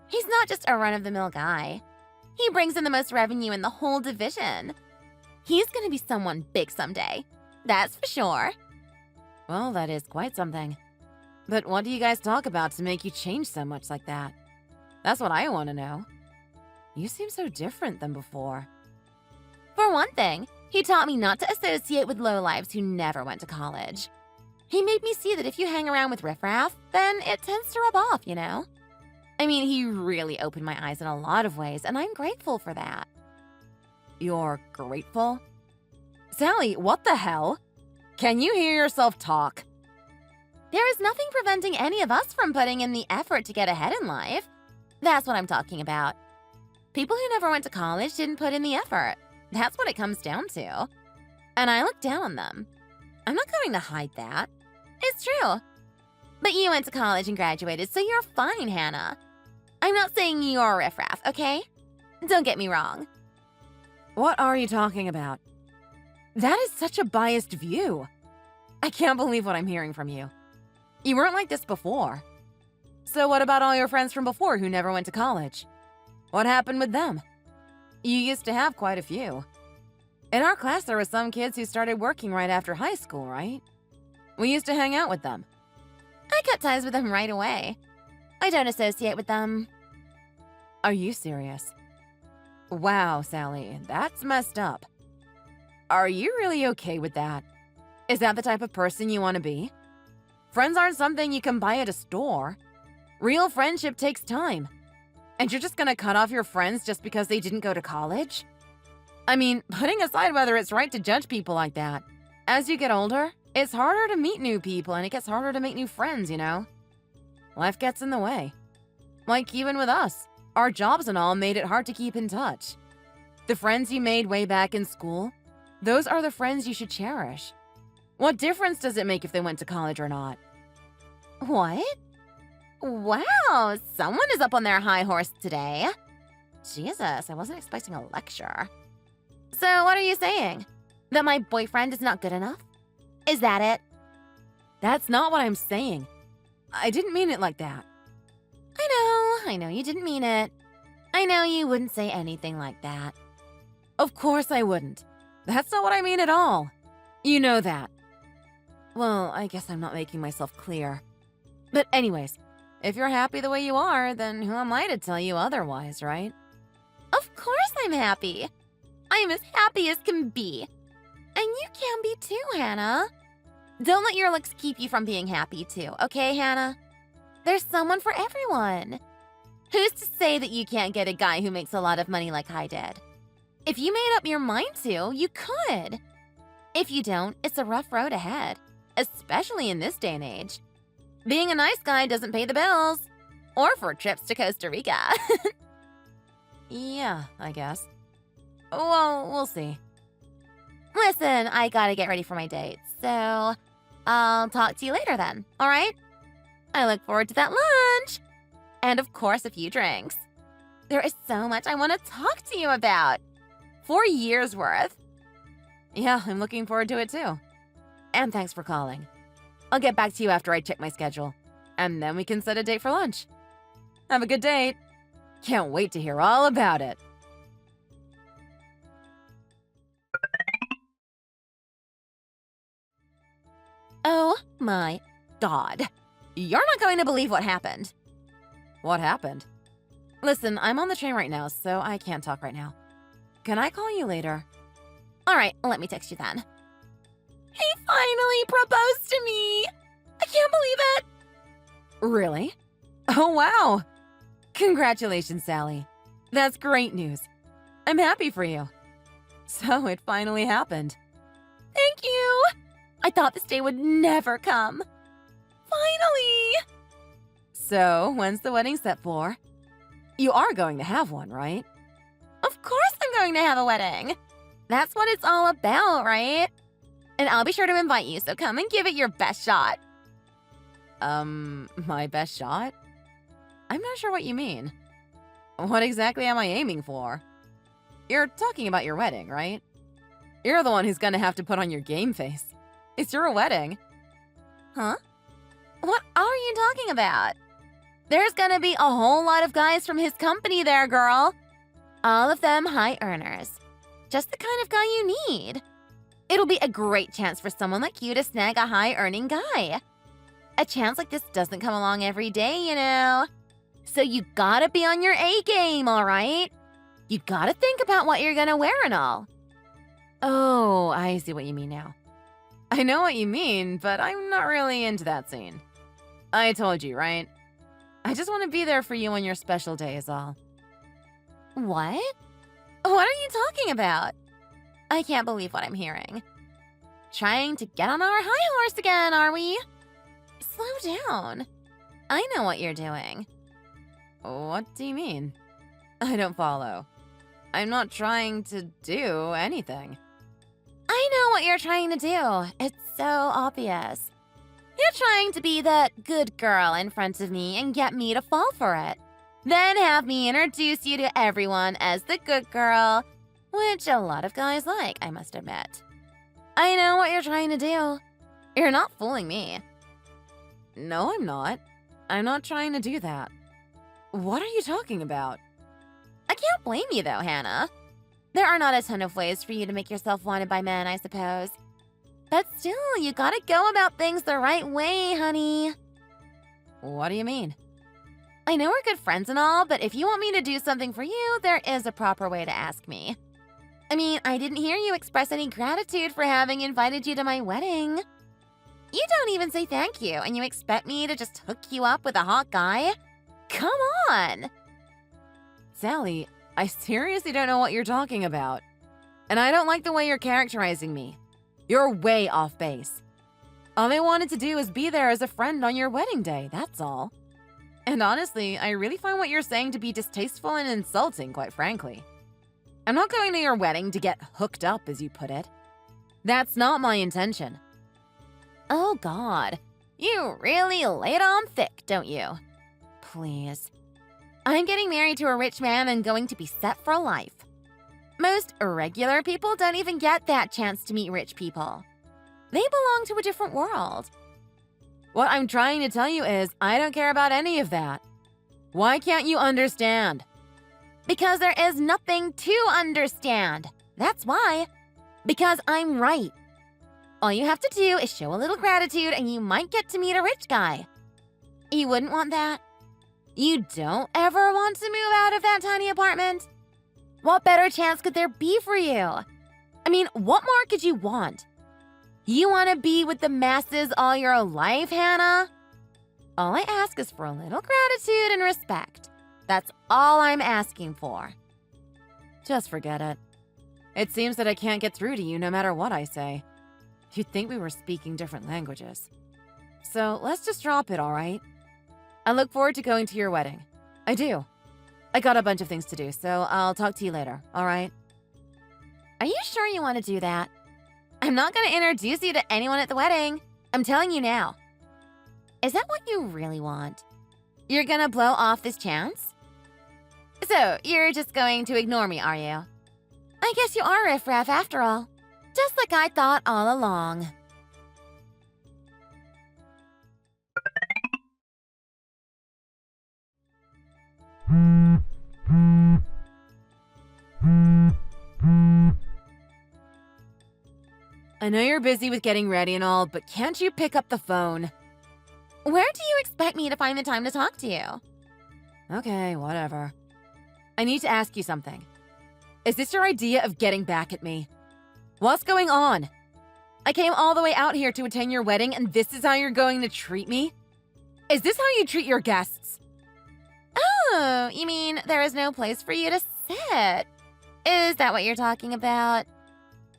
He's not just a run-of-the-mill guy. He brings in the most revenue in the whole division. He's gonna be someone big someday. That's for sure. Well, that is quite something. But what do you guys talk about to make you change so much like that? That's what I want to know. You seem so different than before. For one thing, he taught me not to associate with lowlifes who never went to college. He made me see that if you hang around with riffraff, then it tends to rub off, you know? I mean, he really opened my eyes in a lot of ways, and I'm grateful for that. You're grateful? Sally, what the hell? Can you hear yourself talk? There is nothing preventing any of us from putting in the effort to get ahead in life. That's what I'm talking about. People who never went to college didn't put in the effort. That's what it comes down to. And I look down on them. I'm not going to hide that. It's true. But you went to college and graduated, so you're fine, Hannah. I'm not saying you're riffraff, okay? Don't get me wrong. What are you talking about? That is such a biased view. I can't believe what I'm hearing from you. You weren't like this before. So what about all your friends from before who never went to college? What happened with them? You used to have quite a few. In our class, there were some kids who started working right after high school, right? We used to hang out with them. I cut ties with them right away. I don't associate with them. Are you serious? Wow, Sally, that's messed up. Are you really okay with that? Is that the type of person you want to be? Friends aren't something you can buy at a store. Real friendship takes time. And you're just gonna cut off your friends just because they didn't go to college? I mean, putting aside whether it's right to judge people like that, as you get older, it's harder to meet new people and it gets harder to make new friends, you know? Life gets in the way. Like even with us, our jobs and all made it hard to keep in touch. The friends you made way back in school, those are the friends you should cherish. What difference does it make if they went to college or not? What? Wow, someone is up on their high horse today. Jesus, I wasn't expecting a lecture. So what are you saying? That my boyfriend is not good enough? Is that it? That's not what I'm saying. I didn't mean it like that. I know you didn't mean it. I know you wouldn't say anything like that. Of course I wouldn't. That's not what I mean at all. You know that. Well, I guess I'm not making myself clear. But anyways, if you're happy the way you are, then who am I to tell you otherwise, right? Of course I'm happy. I'm as happy as can be. And you can be too, Hannah. Don't let your looks keep you from being happy too, okay, Hannah? There's someone for everyone. Who's to say that you can't get a guy who makes a lot of money like I did? If you made up your mind to, you could. If you don't, it's a rough road ahead, especially in this day and age. Being a nice guy doesn't pay the bills. Or for trips to Costa Rica. Yeah, I guess. Well, we'll see. Listen, I gotta get ready for my date, so I'll talk to you later then, all right? I look forward to that lunch. And of course, a few drinks. There is so much I want to talk to you about. 4 years worth. Yeah, I'm looking forward to it too. And thanks for calling. I'll get back to you after I check my schedule. And then we can set a date for lunch. Have a good date. Can't wait to hear all about it. Oh my God. You're not going to believe what happened. What happened? Listen, I'm on the train right now, so I can't talk right now. Can I call you later? All right, let me text you then. He finally proposed to me. I can't believe it. Really? Oh, wow. Congratulations, Sally. That's great news. I'm happy for you. So it finally happened. Thank you. I thought this day would never come. Finally. So, when's the wedding set for? You are going to have one, right? Of course I'm going to have a wedding. That's what it's all about, right? And I'll be sure to invite you, so come and give it your best shot. My best shot? I'm not sure what you mean. What exactly am I aiming for? You're talking about your wedding, right? You're the one who's gonna have to put on your game face. It's your wedding. Huh? What are you talking about? There's gonna be a whole lot of guys from his company there, girl. All of them high earners. Just the kind of guy you need. It'll be a great chance for someone like you to snag a high-earning guy. A chance like this doesn't come along every day, you know. So you gotta be on your A game, all right? You gotta think about what you're gonna wear and all. Oh, I see what you mean now. I know what you mean, but I'm not really into that scene. I told you, right? I just want to be there for you on your special day is all. What? What are you talking about? I can't believe what I'm hearing. Trying to get on our high horse again, are we? Slow down. I know what you're doing. What do you mean? I don't follow. I'm not trying to do anything. I know what you're trying to do. It's so obvious. You're trying to be the good girl in front of me and get me to fall for it. Then have me introduce you to everyone as the good girl, which a lot of guys like, I must admit. I know what you're trying to do. You're not fooling me. No, I'm not. I'm not trying to do that. What are you talking about? I can't blame you though, Hannah. There are not a ton of ways for you to make yourself wanted by men, I suppose. But still, you gotta go about things the right way, honey. What do you mean? I know we're good friends and all, but if you want me to do something for you, there is a proper way to ask me. I mean, I didn't hear you express any gratitude for having invited you to my wedding. You don't even say thank you, and you expect me to just hook you up with a hot guy? Come on! Sally, I seriously don't know what you're talking about. And I don't like the way you're characterizing me. You're way off base. All I wanted to do is be there as a friend on your wedding day, that's all. And honestly, I really find what you're saying to be distasteful and insulting, quite frankly. I'm not going to your wedding to get hooked up, as you put it. That's not my intention. Oh, God. You really lay it on thick, don't you? Please. I'm getting married to a rich man and going to be set for life. Most regular people don't even get that chance to meet rich people. They belong to a different world. What I'm trying to tell you is I don't care about any of that. Why can't you understand? Because there is nothing to understand. That's why. Because I'm right. All you have to do is show a little gratitude and you might get to meet a rich guy. You wouldn't want that? You don't ever want to move out of that tiny apartment? What better chance could there be for you? I mean, what more could you want? You want to be with the masses all your life, Hannah? All I ask is for a little gratitude and respect. That's all I'm asking for. Just forget it. It seems that I can't get through to you no matter what I say. You'd think we were speaking different languages. So let's just drop it, all right? I look forward to going to your wedding. I do. I got a bunch of things to do, so I'll talk to you later, all right? Are you sure you want to do that? I'm not going to introduce you to anyone at the wedding. I'm telling you now. Is that what you really want? You're going to blow off this chance? So, you're just going to ignore me, are you? I guess you are riffraff after all. Just like I thought all along. I know you're busy with getting ready and all, but can't you pick up the phone? Where do you expect me to find the time to talk to you? Okay, whatever. I need to ask you something. Is this your idea of getting back at me? What's going on? I came all the way out here to attend your wedding, and this is how you're going to treat me? Is this how you treat your guests? Oh, you mean there is no place for you to sit? Is that what you're talking about?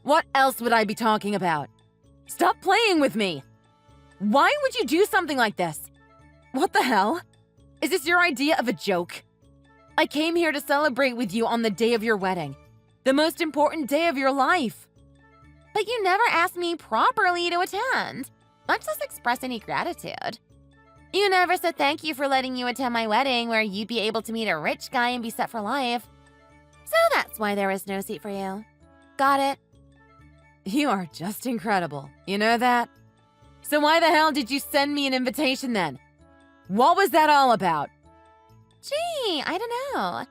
What else would I be talking about? Stop playing with me! Why would you do something like this? What the hell? Is this your idea of a joke? I came here to celebrate with you on the day of your wedding. The most important day of your life. But you never asked me properly to attend, much less express any gratitude. You never said thank you for letting you attend my wedding where you'd be able to meet a rich guy and be set for life. So that that's why there is no seat for you. Got it? You are just incredible. You know that? So why the hell did you send me an invitation then? What was that all about? Gee, I don't know.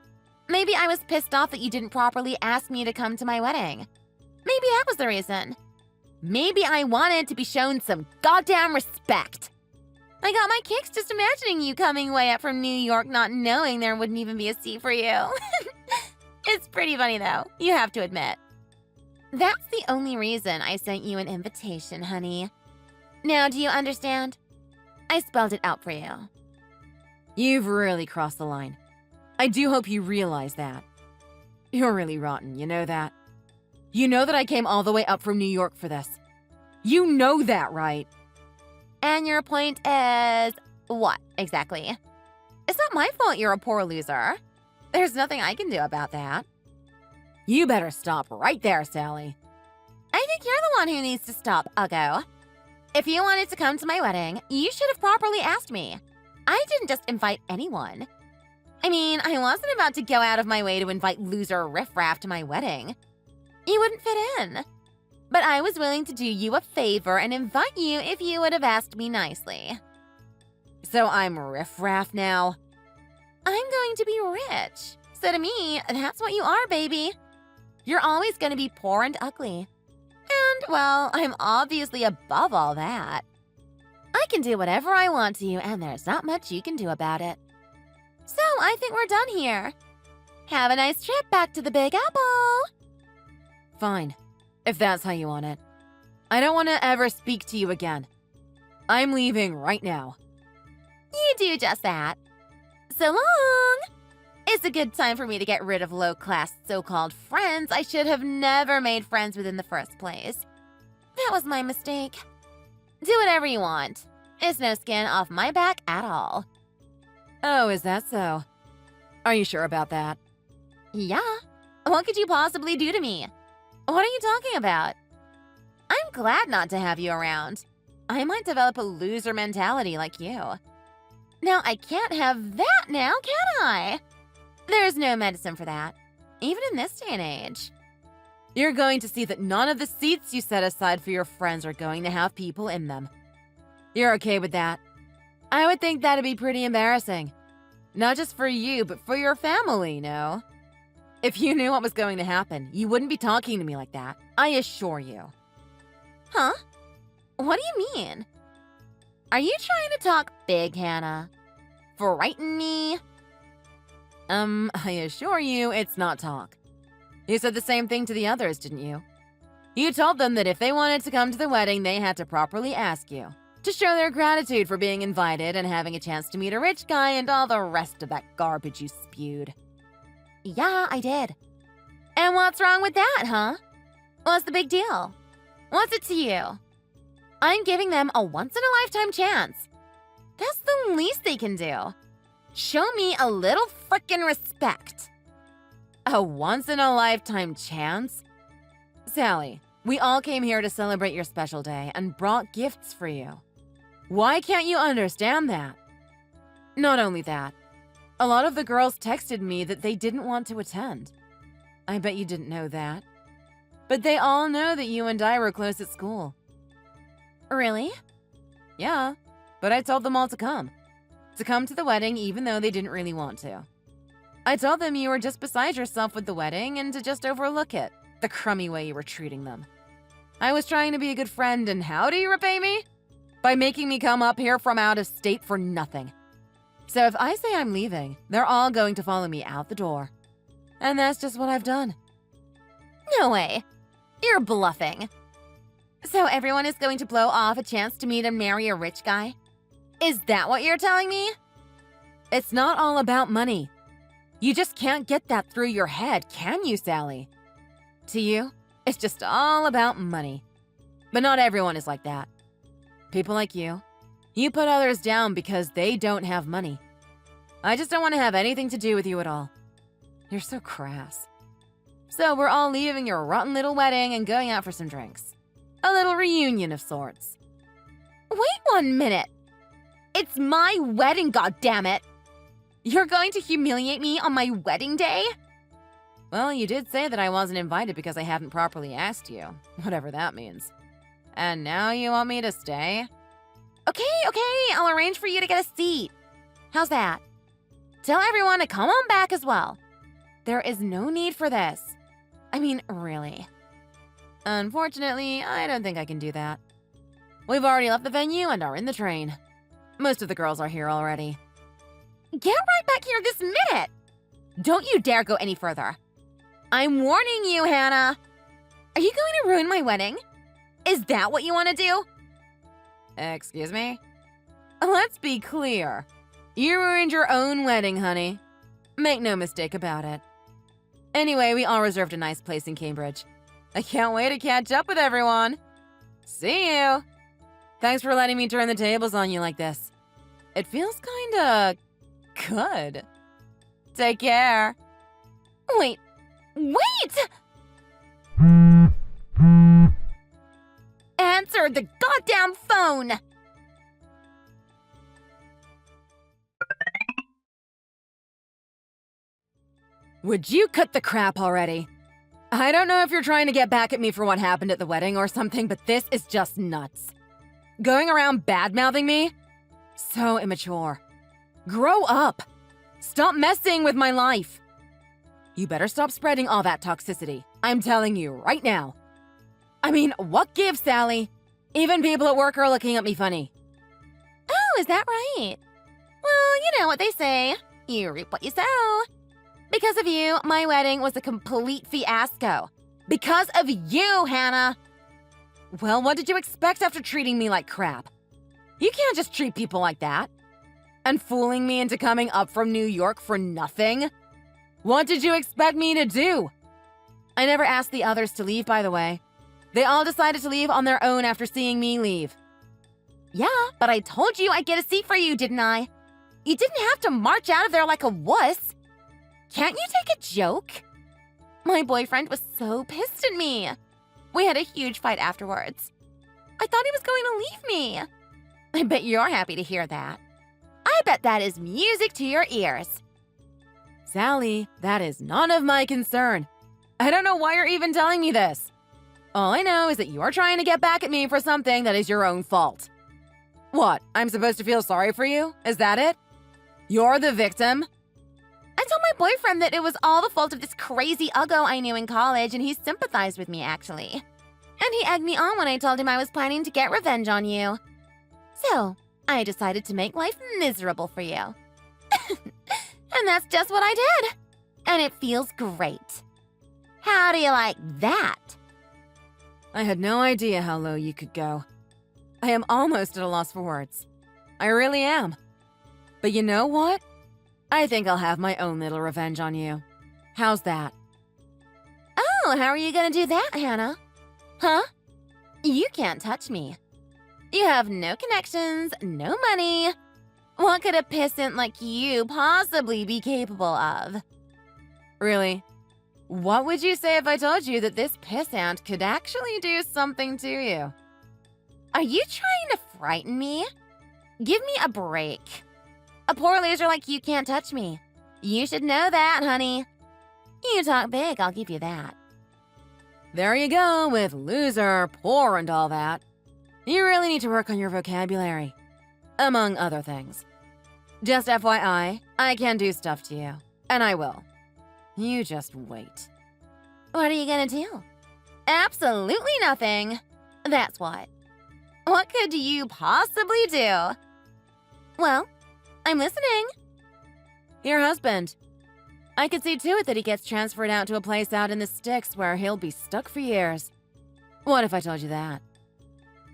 Maybe I was pissed off that you didn't properly ask me to come to my wedding. Maybe that was the reason. Maybe I wanted to be shown some goddamn respect. I got my kicks just imagining you coming way up from New York not knowing there wouldn't even be a seat for you. It's pretty funny though, you have to admit. That's the only reason I sent you an invitation, honey. Now, do you understand? I spelled it out for you. You've really crossed the line. I do hope you realize that. You're really rotten, you know that? You know that I came all the way up from New York for this. You know that, right? And your point is what, exactly? It's not my fault you're a poor loser. There's nothing I can do about that. You better stop right there, Sally. I think you're the one who needs to stop, Uggo. If you wanted to come to my wedding, you should have properly asked me. I didn't just invite anyone. I mean, I wasn't about to go out of my way to invite loser riffraff to my wedding. You wouldn't fit in. But I was willing to do you a favor and invite you if you would have asked me nicely. So I'm riffraff now? I'm going to be rich. So to me, that's what you are, baby. You're always going to be poor and ugly. And, well, I'm obviously above all that. I can do whatever I want to you, and there's not much you can do about it. So I think we're done here. Have a nice trip back to the Big Apple. Fine, if that's how you want it. I don't want to ever speak to you again. I'm leaving right now. You do just that. So long! It's a good time for me to get rid of low-class so-called friends I should have never made friends with in the first place. That was my mistake. Do whatever you want. It's no skin off my back at all. Oh, is that so? Are you sure about that? Yeah. What could you possibly do to me? What are you talking about? I'm glad not to have you around. I might develop a loser mentality like you. Now, I can't have that now, can I? There's no medicine for that, even in this day and age. You're going to see that none of the seats you set aside for your friends are going to have people in them. You're okay with that? I would think that'd be pretty embarrassing. Not just for you, but for your family, no? If you knew what was going to happen, you wouldn't be talking to me like that. I assure you. Huh? What do you mean? Are you trying to talk big, Hannah? Frighten me? I assure you it's not talk. You said the same thing to the others, didn't you? You told them that if they wanted to come to the wedding, they had to properly ask you, to show their gratitude for being invited and having a chance to meet a rich guy and all the rest of that garbage you spewed. Yeah, I did. And what's wrong with that, huh? What's the big deal? What's it to you? I'm giving them a once-in-a-lifetime chance. That's the least they can do. Show me a little frickin' respect. A once-in-a-lifetime chance? Sally, we all came here to celebrate your special day and brought gifts for you. Why can't you understand that? Not only that, a lot of the girls texted me that they didn't want to attend. I bet you didn't know that. But they all know that you and I were close at school. Really? Yeah, but I told them all to come. To come to the wedding even though they didn't really want to. I told them you were just beside yourself with the wedding and to just overlook it, the crummy way you were treating them. I was trying to be a good friend, and how do you repay me? By making me come up here from out of state for nothing. So if I say I'm leaving, they're all going to follow me out the door. And that's just what I've done. No way. You're bluffing. So everyone is going to blow off a chance to meet and marry a rich guy? Is that what you're telling me? It's not all about money. You just can't get that through your head, can you, Sally? To you, it's just all about money. But not everyone is like that. People like you put others down because they don't have money. I just don't want to have anything to do with you at all. You're so crass. So we're all leaving your rotten little wedding and going out for some drinks. A little reunion of sorts. Wait 1 minute. It's my wedding, goddammit. You're going to humiliate me on my wedding day? Well, you did say that I wasn't invited because I hadn't properly asked you, whatever that means. And now you want me to stay? Okay, I'll arrange for you to get a seat. How's that? Tell everyone to come on back as well. There is no need for this. I mean, really. Unfortunately, I don't think I can do that. We've already left the venue and are in the train. Most of the girls are here already. Get right back here this minute! Don't you dare go any further. I'm warning you, Hannah. Are you going to ruin my wedding? Is that what you want to do? Excuse me? Let's be clear. You ruined your own wedding, honey. Make no mistake about it. Anyway, we all reserved a nice place in Cambridge. I can't wait to catch up with everyone. See you. Thanks for letting me turn the tables on you like this. It feels kinda good. Take care. Wait! Answer the goddamn phone! Would you cut the crap already? I don't know if you're trying to get back at me for what happened at the wedding or something, but this is just nuts. Going around bad-mouthing me? So immature. Grow up. Stop messing with my life. You better stop spreading all that toxicity. I'm telling you right now. I mean, what gives, Sally? Even people at work are looking at me funny. Oh, is that right? Well, you know what they say. You reap what you sow. Because of you, my wedding was a complete fiasco. Because of you, Hannah. Well, what did you expect after treating me like crap? You can't just treat people like that. And fooling me into coming up from New York for nothing? What did you expect me to do? I never asked the others to leave, by the way. They all decided to leave on their own after seeing me leave. Yeah, but I told you I'd get a seat for you, didn't I? You didn't have to march out of there like a wuss. Can't you take a joke? My boyfriend was so pissed at me. We had a huge fight afterwards. I thought he was going to leave me. I bet you're happy to hear that. I bet that is music to your ears. Sally, that is none of my concern. I don't know why you're even telling me this. All I know is that you're trying to get back at me for something that is your own fault. What, I'm supposed to feel sorry for you? Is that it? You're the victim? I told my boyfriend that it was all the fault of this crazy uggo I knew in college, and he sympathized with me, actually. And he egged me on when I told him I was planning to get revenge on you. So, I decided to make life miserable for you. And that's just what I did. And it feels great. How do you like that? I had no idea how low you could go. I am almost at a loss for words. I really am. But you know what? I think I'll have my own little revenge on you. How's that? Oh, how are you gonna do that, Hannah? Huh? You can't touch me. You have no connections, no money. What could a pissant like you possibly be capable of? Really? What would you say if I told you that this pissant could actually do something to you? Are you trying to frighten me? Give me a break. A poor loser like you can't touch me. You should know that, honey. You talk big, I'll give you that. There you go with loser, poor, and all that. You really need to work on your vocabulary. Among other things. Just FYI, I can do stuff to you. And I will. You just wait. What are you gonna do? Absolutely nothing. That's what. What could you possibly do? Well, I'm listening. Your husband. I could see to it that he gets transferred out to a place out in the sticks where he'll be stuck for years. What if I told you that?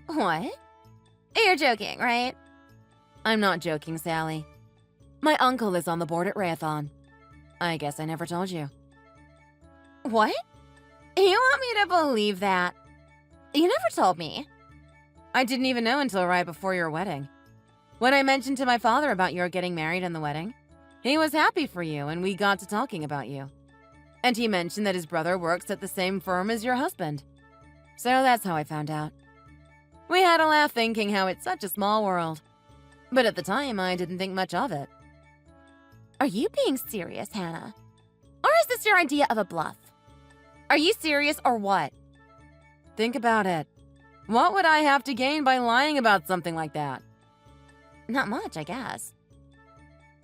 What? You're joking, right? I'm not joking, Sally. My uncle is on the board at Rayathon. I guess I never told you. What? You want me to believe that? You never told me. I didn't even know until right before your wedding. When I mentioned to my father about your getting married and the wedding, he was happy for you and we got to talking about you. And he mentioned that his brother works at the same firm as your husband. So that's how I found out. We had a laugh thinking how it's such a small world. But at the time, I didn't think much of it. Are you being serious, Hannah? Or is this this your idea of a bluff? Are you serious or what? Think about it. What would I have to gain by lying about something like that? Not much, I guess.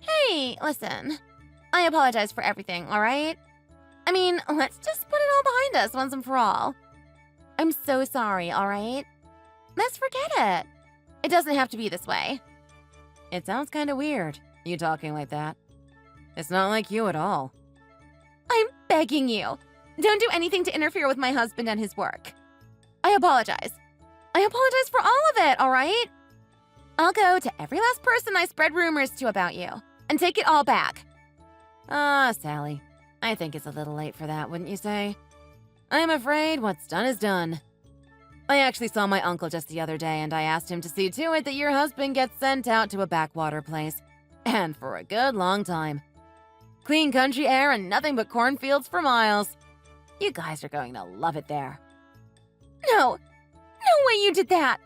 Hey, listen. I apologize for everything, all right? I mean, let's just put it all behind us once and for all. I'm so sorry, all right? Let's forget it. It doesn't have to be this way. It sounds kind of weird, you talking like that. It's not like you at all. I'm begging you. Don't do anything to interfere with my husband and his work. I apologize. I apologize for all of it, all right? I'll go to every last person I spread rumors to about you and take it all back. Ah, Sally. I think it's a little late for that, wouldn't you say? I'm afraid what's done is done. I actually saw my uncle just the other day, and I asked him to see to it that your husband gets sent out to a backwater place. And for a good long time. Clean country air and nothing but cornfields for miles. You guys are going to love it there. No way you did that.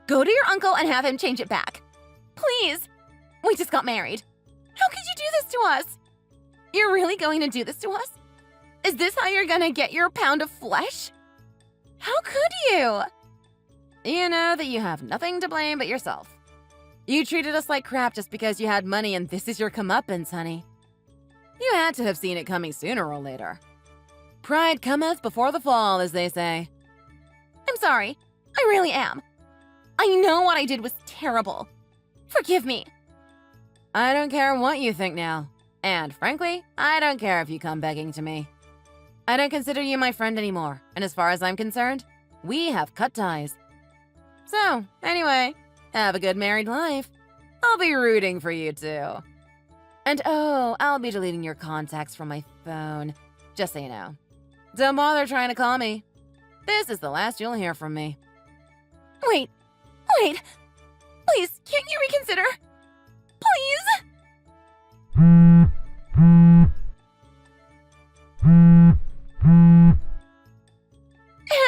Go to your uncle and have him change it back. Please. We just got married. How could you do this to us? You're really going to do this to us? Is this how you're gonna get your pound of flesh? How could you? You know that you have nothing to blame but yourself. You treated us like crap just because you had money, and this is your comeuppance, honey. You had to have seen it coming sooner or later. Pride cometh before the fall, as they say. I'm sorry. I really am. I know what I did was terrible. Forgive me. I don't care what you think now. And frankly, I don't care if you come begging to me. I don't consider you my friend anymore, and as far as I'm concerned, we have cut ties. So, anyway, have a good married life. I'll be rooting for you too. And oh, I'll be deleting your contacts from my phone, just so you know. Don't bother trying to call me. This is the last you'll hear from me. Wait. Please, can't you reconsider? Please?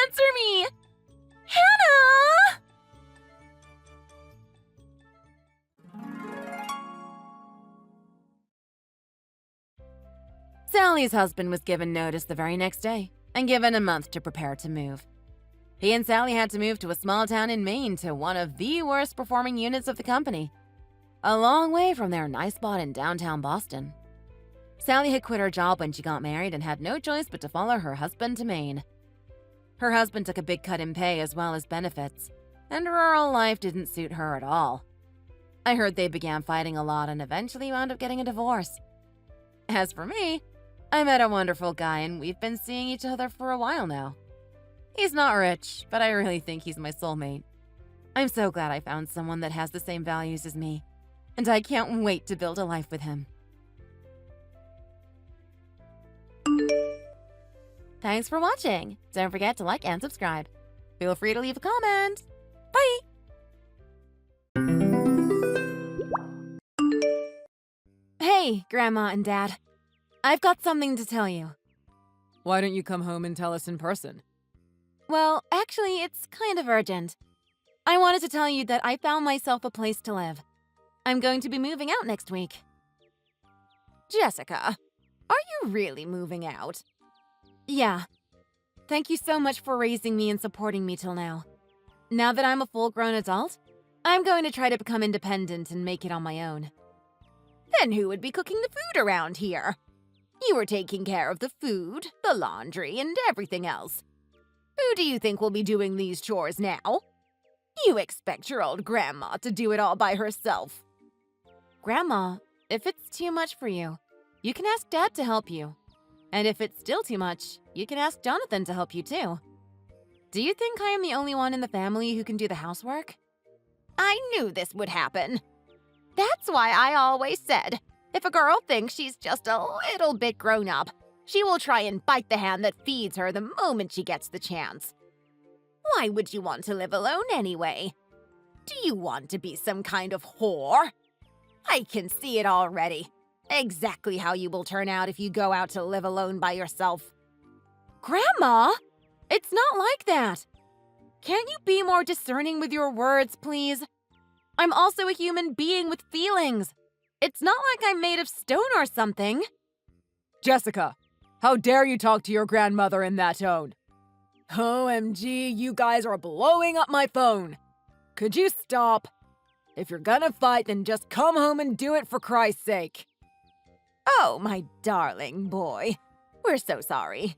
Answer me! Hannah! Sally's husband was given notice the very next day and given a month to prepare to move. He and Sally had to move to a small town in Maine to one of the worst performing units of the company, a long way from their nice spot in downtown Boston. Sally had quit her job when she got married and had no choice but to follow her husband to Maine. Her husband took a big cut in pay as well as benefits, and rural life didn't suit her at all. I heard they began fighting a lot and eventually wound up getting a divorce. As for me, I met a wonderful guy and we've been seeing each other for a while now. He's not rich, but I really think he's my soulmate. I'm so glad I found someone that has the same values as me, and I can't wait to build a life with him. Thanks for watching. Don't forget to like and subscribe. Feel free to leave a comment. Bye! Hey, Grandma and Dad. I've got something to tell you. Why don't you come home and tell us in person? Well, actually, it's kind of urgent. I wanted to tell you that I found myself a place to live. I'm going to be moving out next week. Jessica, are you really moving out? Yeah. Thank you so much for raising me and supporting me till now. Now that I'm a full-grown adult, I'm going to try to become independent and make it on my own. Then who would be cooking the food around here? You were taking care of the food, the laundry, and everything else. Who do you think will be doing these chores now? You expect your old grandma to do it all by herself. Grandma, if it's too much for you, you can ask Dad to help you. And if it's still too much, you can ask Jonathan to help you too. Do you think I am the only one in the family who can do the housework? I knew this would happen. That's why I always said, if a girl thinks she's just a little bit grown up, she will try and bite the hand that feeds her the moment she gets the chance. Why would you want to live alone anyway? Do you want to be some kind of whore? I can see it already. Exactly how you will turn out if you go out to live alone by yourself. Grandma, it's not like that. Can't you be more discerning with your words, please? I'm also a human being with feelings. It's not like I'm made of stone or something. Jessica, How dare you talk to your grandmother in that tone? OMG, you guys are blowing up my phone. Could you stop? If you're gonna fight, then just come home and do it for Christ's sake. Oh, my darling boy. We're so sorry.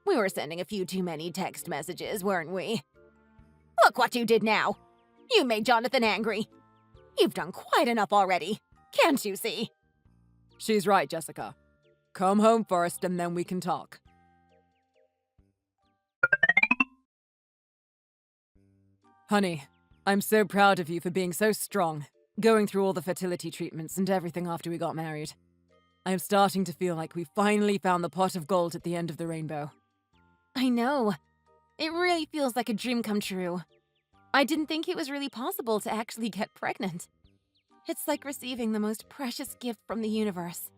We were sending a few too many text messages, weren't we? Look what you did now. You made Jonathan angry. You've done quite enough already. Can't you see? She's right, Jessica. Come home first and then we can talk. Honey, I'm so proud of you for being so strong, going through all the fertility treatments and everything after we got married. I am starting to feel like we finally found the pot of gold at the end of the rainbow. I know. It really feels like a dream come true. I didn't think it was really possible to actually get pregnant. It's like receiving the most precious gift from the universe.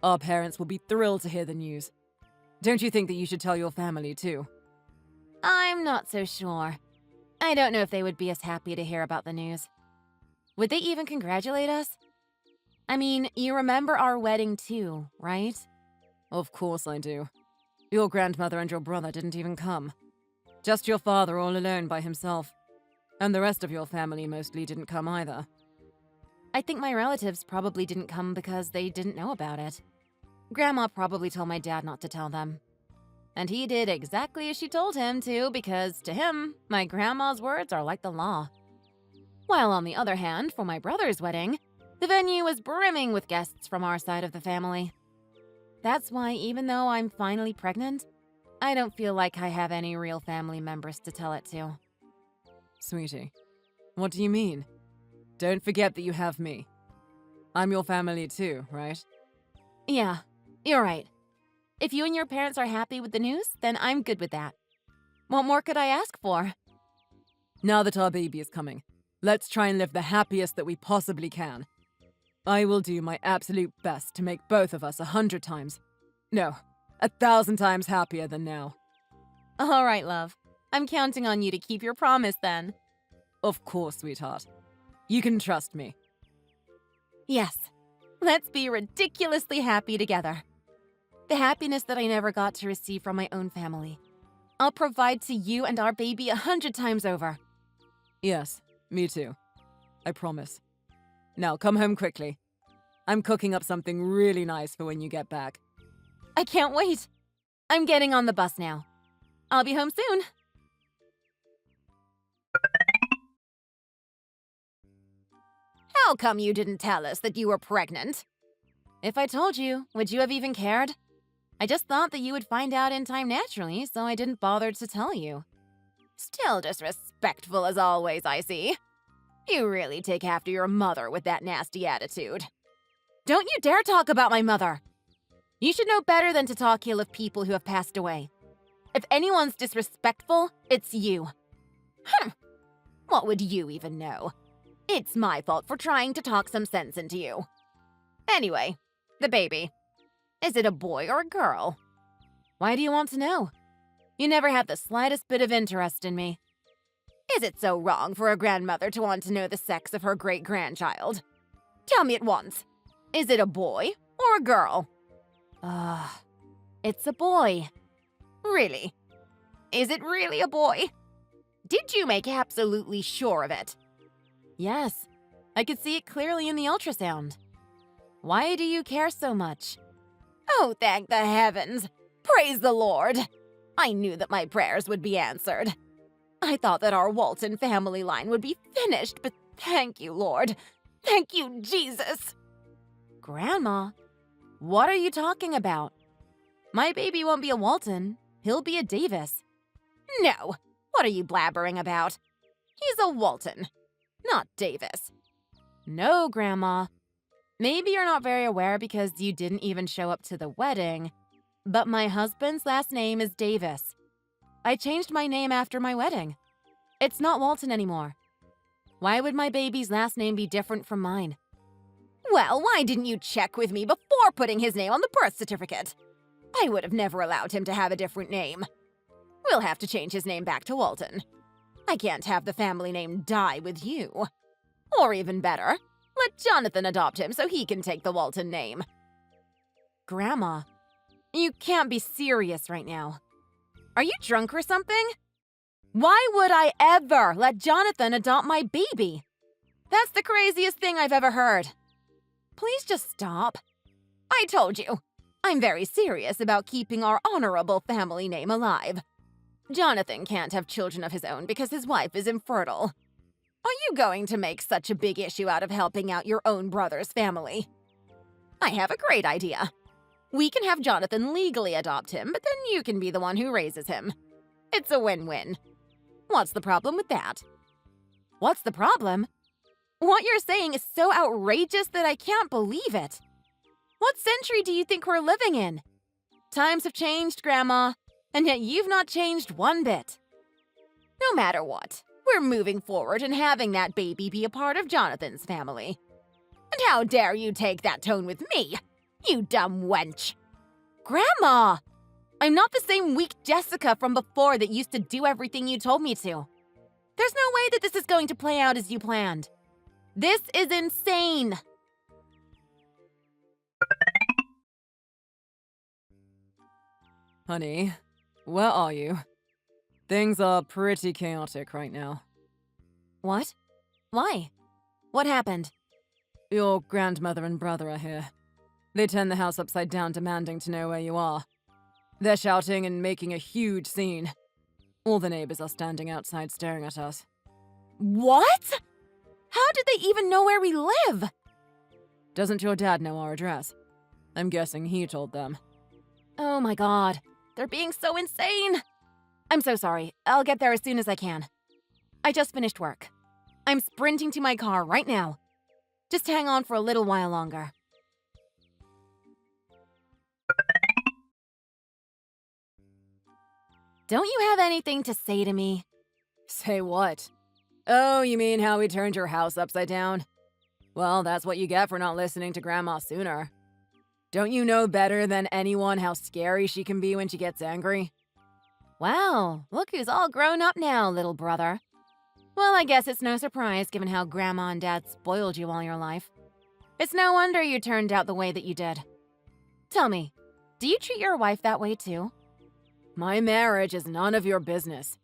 Our parents will be thrilled to hear the news. Don't you think that you should tell your family too? I'm not so sure. I don't know if they would be as happy to hear about the news. Would they even congratulate us? I mean, you remember our wedding too, right? Of course I do. Your grandmother and your brother didn't even come. Just your father all alone by himself. And the rest of your family mostly didn't come either. I think my relatives probably didn't come because they didn't know about it. Grandma probably told my dad not to tell them. And he did exactly as she told him to because, to him, my grandma's words are like the law. While on the other hand, for my brother's wedding, the venue was brimming with guests from our side of the family. That's why even though I'm finally pregnant, I don't feel like I have any real family members to tell it to. Sweetie, what do you mean? Don't forget that you have me. I'm your family too, right? Yeah, you're right. If you and your parents are happy with the news, then I'm good with that. What more could I ask for? Now that our baby is coming, let's try and live the happiest that we possibly can. I will do my absolute best to make both of us 100 times, no, 1,000 times happier than now. All right, love. I'm counting on you to keep your promise then. Of course, sweetheart. You can trust me. Yes. Let's be ridiculously happy together. The happiness that I never got to receive from my own family. I'll provide to you and our baby 100 times over. Yes, me too. I promise. Now, come home quickly. I'm cooking up something really nice for when you get back. I can't wait. I'm getting on the bus now. I'll be home soon. How come you didn't tell us that you were pregnant? If I told you, would you have even cared? I just thought that you would find out in time naturally, so I didn't bother to tell you. Still disrespectful as always, I see. You really take after your mother with that nasty attitude. Don't you dare talk about my mother! You should know better than to talk ill of people who have passed away. If anyone's disrespectful, it's you. What would you even know? It's my fault for trying to talk some sense into you. Anyway, the baby. Is it a boy or a girl? Why do you want to know? You never had the slightest bit of interest in me. Is it so wrong for a grandmother to want to know the sex of her great-grandchild? Tell me at once. Is it a boy or a girl? It's a boy. Really? Is it really a boy? Did you make absolutely sure of it? Yes, I could see it clearly in the ultrasound. Why do you care so much? Oh, thank the heavens! Praise the Lord! I knew that my prayers would be answered. I thought that our Walton family line would be finished, but thank you, Lord. Thank you, Jesus! Grandma, what are you talking about? My baby won't be a Walton. He'll be a Davis. No! What are you blabbering about? He's a Walton, not Davis. No, Grandma. Maybe you're not very aware because you didn't even show up to the wedding, but my husband's last name is Davis. I changed my name after my wedding. It's not Walton anymore. Why would my baby's last name be different from mine? Well, why didn't you check with me before putting his name on the birth certificate? I would have never allowed him to have a different name. We'll have to change his name back to Walton. I can't have the family name die with you. Or even better, let Jonathan adopt him so he can take the Walton name. Grandma, You can't be serious right now. Are you drunk or something? Why would I ever let Jonathan adopt my baby? That's the craziest thing I've ever heard. Please just stop. I told you, I'm very serious about keeping our honorable family name alive. Jonathan can't have children of his own because his wife is infertile. Are you going to make such a big issue out of helping out your own brother's family? I have a great idea. We can have Jonathan legally adopt him, but then you can be the one who raises him. It's a win-win. What's the problem with that? What's the problem? What you're saying is so outrageous that I can't believe it. What century do you think we're living in? Times have changed, Grandma, and yet you've not changed one bit. No matter what, we're moving forward and having that baby be a part of Jonathan's family. And how dare you take that tone with me, you dumb wench? Grandma! I'm not the same weak Jessica from before that used to do everything you told me to. There's no way that this is going to play out as you planned. This is insane! Honey, where are you? Things are pretty chaotic right now. What? Why? What happened? Your grandmother and brother are here. They turned the house upside down, demanding to know where you are. They're shouting and making a huge scene. All the neighbors are standing outside staring at us. What? How did they even know where we live? Doesn't your dad know our address? I'm guessing he told them. Oh my god, they're being so insane! I'm so sorry. I'll get there as soon as I can. I just finished work. I'm sprinting to my car right now. Just hang on for a little while longer. Don't you have anything to say to me? Say what? Oh, you mean how we turned your house upside down? Well, that's what you get for not listening to Grandma sooner. Don't you know better than anyone how scary she can be when she gets angry? Wow, look who's all grown up now, little brother. Well, I guess it's no surprise given how Grandma and Dad spoiled you all your life. It's no wonder you turned out the way that you did. Tell me, do you treat your wife that way too? My marriage is none of your business.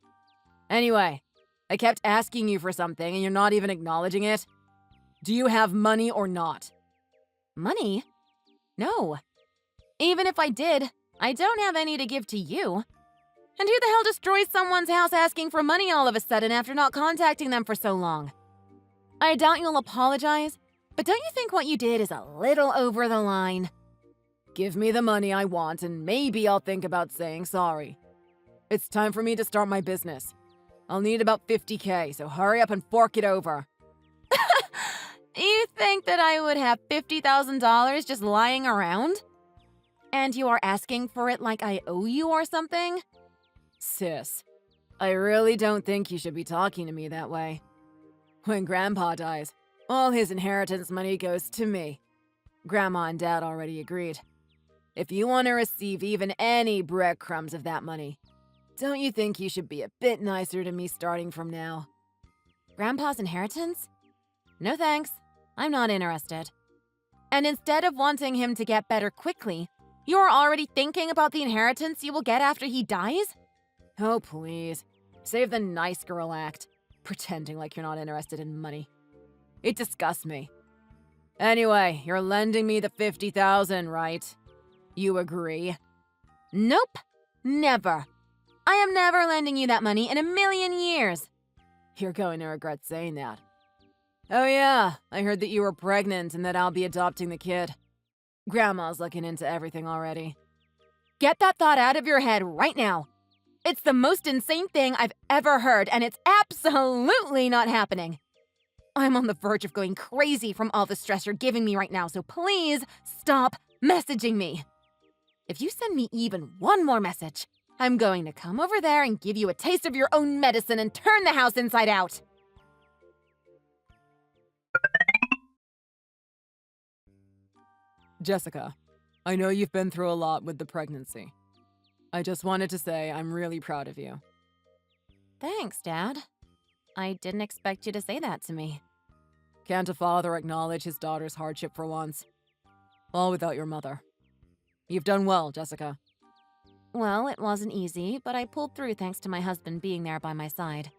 Anyway, I kept asking you for something and you're not even acknowledging it. Do you have money or not? Money? No. Even if I did, I don't have any to give to you. And who the hell destroys someone's house asking for money all of a sudden after not contacting them for so long? I doubt you'll apologize, but don't you think what you did is a little over the line? Give me the money I want and maybe I'll think about saying sorry. It's time for me to start my business. I'll need about $50K, so hurry up and fork it over. You think that I would have $50,000 just lying around? And you are asking for it like I owe you or something? Sis, I really don't think you should be talking to me that way. When Grandpa dies, all his inheritance money goes to me. Grandma and Dad already agreed. If you want to receive even any breadcrumbs of that money, don't you think you should be a bit nicer to me starting from now? Grandpa's inheritance? No thanks. I'm not interested. And instead of wanting him to get better quickly, you're already thinking about the inheritance you will get after he dies? Oh, please. Save the nice girl act, pretending like you're not interested in money. It disgusts me. Anyway, you're lending me the $50,000, right? You agree? Nope. Never. I am never lending you that money in a million years. You're going to regret saying that. Oh yeah, I heard that you were pregnant and that I'll be adopting the kid. Grandma's looking into everything already. Get that thought out of your head right now. It's the most insane thing I've ever heard, and it's absolutely not happening. I'm on the verge of going crazy from all the stress you're giving me right now, so please stop messaging me. If you send me even one more message, I'm going to come over there and give you a taste of your own medicine and turn the house inside out. Jessica, I know you've been through a lot with the pregnancy. I just wanted to say I'm really proud of you. Thanks, Dad. I didn't expect you to say that to me. Can't a father acknowledge his daughter's hardship for once? All without your mother. You've done well, Jessica. Well, it wasn't easy, but I pulled through thanks to my husband being there by my side.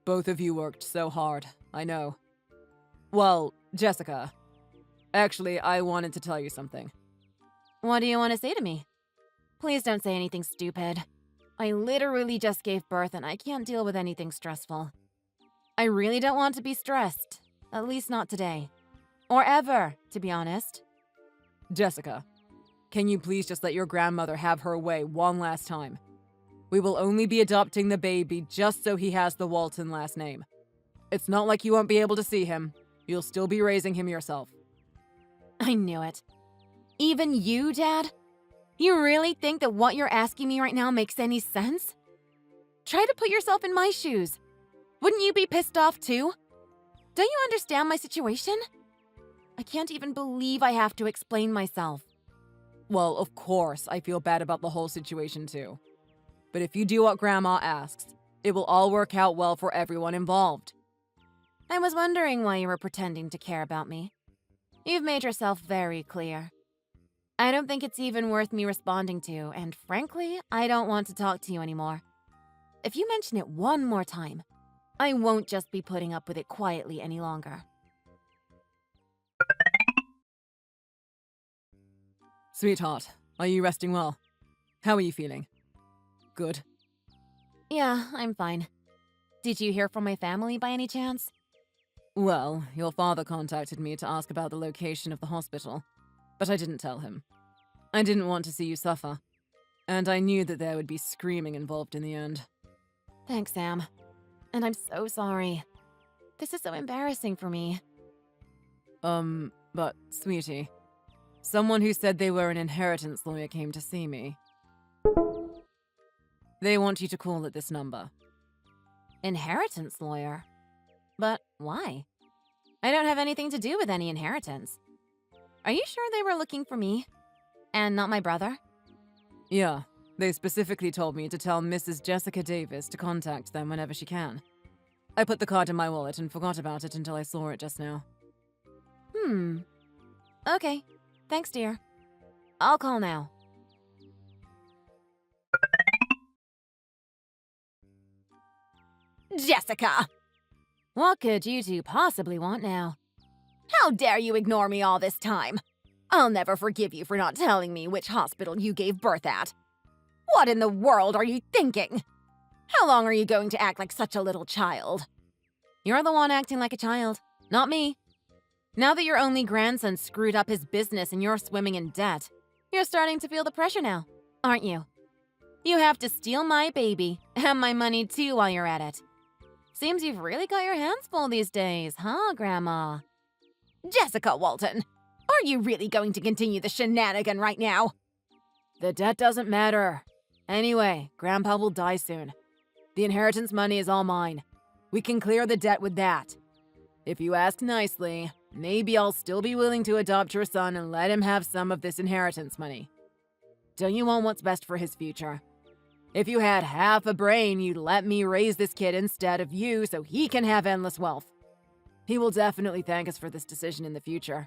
Both of you worked so hard, I know. Well, Jessica, actually, I wanted to tell you something. What do you want to say to me? Please don't say anything stupid. I literally just gave birth and I can't deal with anything stressful. I really don't want to be stressed. At least not today. Or ever, to be honest. Jessica, can you please just let your grandmother have her way one last time? We will only be adopting the baby just so he has the Walton last name. It's not like you won't be able to see him. You'll still be raising him yourself. I knew it. Even you, Dad? You really think that what you're asking me right now makes any sense? Try to put yourself in my shoes. Wouldn't you be pissed off too? Don't you understand my situation? I can't even believe I have to explain myself. Well, of course, I feel bad about the whole situation too. But if you do what Grandma asks, it will all work out well for everyone involved. I was wondering why you were pretending to care about me. You've made yourself very clear. I don't think it's even worth me responding to, and frankly, I don't want to talk to you anymore. If you mention it one more time, I won't just be putting up with it quietly any longer. Sweetheart, are you resting well? How are you feeling? Good. Yeah, I'm fine. Did you hear from my family by any chance? Well, your father contacted me to ask about the location of the hospital, but I didn't tell him. I didn't want to see you suffer, and I knew that there would be screaming involved in the end. Thanks, Sam. And I'm so sorry. This is so embarrassing for me. But, sweetie, someone who said they were an inheritance lawyer came to see me. They want you to call at this number. Inheritance lawyer? But why? I don't have anything to do with any inheritance. Are you sure they were looking for me? And not my brother? Yeah, they specifically told me to tell Mrs. Jessica Davis to contact them whenever she can. I put the card in my wallet and forgot about it until I saw it just now. Okay. Thanks, dear. I'll call now. Jessica! What could you two possibly want now? How dare you ignore me all this time? I'll never forgive you for not telling me which hospital you gave birth at. What in the world are you thinking? How long are you going to act like such a little child? You're the one acting like a child, not me. Now that your only grandson screwed up his business and you're swimming in debt, you're starting to feel the pressure now, aren't you? You have to steal my baby and my money too while you're at it. Seems you've really got your hands full these days, huh, Grandma? Jessica Walton, are you really going to continue the shenanigan right now? The debt doesn't matter. Anyway, Grandpa will die soon. The inheritance money is all mine. We can clear the debt with that. If you ask nicely, maybe I'll still be willing to adopt your son and let him have some of this inheritance money. Don't you want what's best for his future? If you had half a brain, you'd let me raise this kid instead of you so he can have endless wealth. He will definitely thank us for this decision in the future.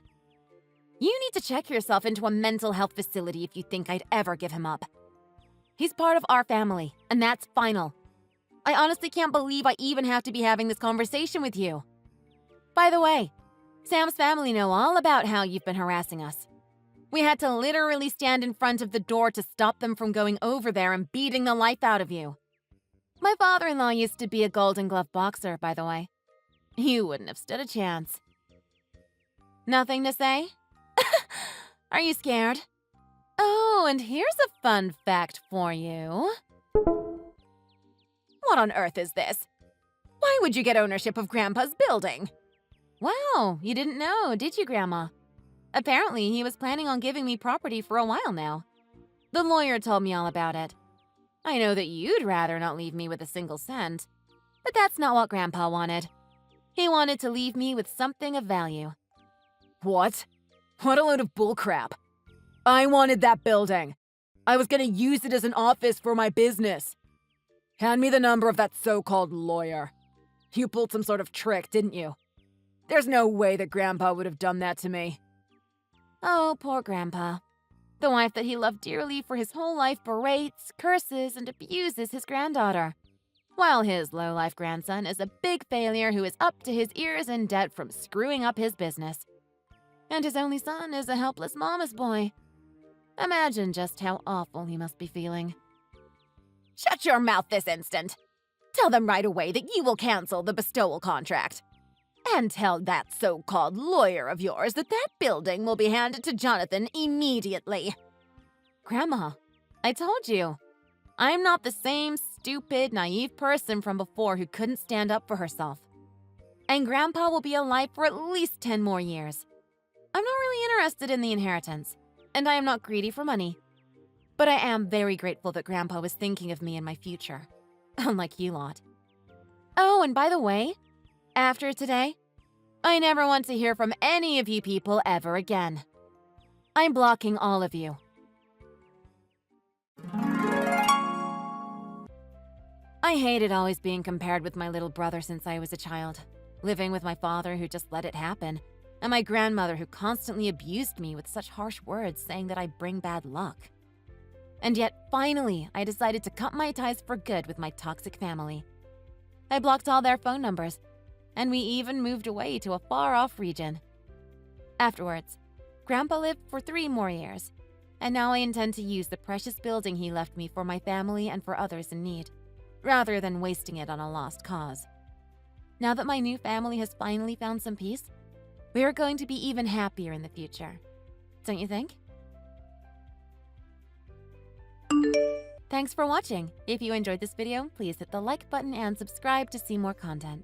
You need to check yourself into a mental health facility if you think I'd ever give him up. He's part of our family, and that's final. I honestly can't believe I even have to be having this conversation with you. By the way, Sam's family know all about how you've been harassing us. We had to literally stand in front of the door to stop them from going over there and beating the life out of you. My father-in-law used to be a Golden Glove boxer, by the way. You wouldn't have stood a chance. Nothing to say? Are you scared? Oh, and here's a fun fact for you. What on earth is this? Why would you get ownership of Grandpa's building? Wow, you didn't know, did you, Grandma? Apparently, he was planning on giving me property for a while now. The lawyer told me all about it. I know that you'd rather not leave me with a single cent, but that's not what Grandpa wanted. He wanted to leave me with something of value. What? What a load of bullcrap. I wanted that building. I was gonna use it as an office for my business. Hand me the number of that so-called lawyer. You pulled some sort of trick, didn't you? There's no way that Grandpa would have done that to me. Oh, poor Grandpa. The wife that he loved dearly for his whole life berates, curses, and abuses his granddaughter, while his low-life grandson is a big failure who is up to his ears in debt from screwing up his business. And his only son is a helpless mama's boy. Imagine just how awful he must be feeling. Shut your mouth this instant! Tell them right away that you will cancel the bestowal contract. And tell that so-called lawyer of yours that that building will be handed to Jonathan immediately. Grandma, I told you. I'm not the same stupid, naive person from before who couldn't stand up for herself. And Grandpa will be alive for at least 10 more years. I'm not really interested in the inheritance, and I am not greedy for money. But I am very grateful that Grandpa was thinking of me and my future, unlike you lot. Oh, and by the way, after today, I never want to hear from any of you people ever again. I'm blocking all of you. I hated always being compared with my little brother since I was a child, living with my father who just let it happen, and my grandmother who constantly abused me with such harsh words saying that I bring bad luck. And yet, finally, I decided to cut my ties for good with my toxic family. I blocked all their phone numbers, and we even moved away to a far-off region. Afterwards, Grandpa lived for 3 more years, and now I intend to use the precious building he left me for my family and for others in need, rather than wasting it on a lost cause. Now that my new family has finally found some peace, we are going to be even happier in the future. Don't you think? Thanks for watching. If you enjoyed this video, please hit the like button and subscribe to see more content.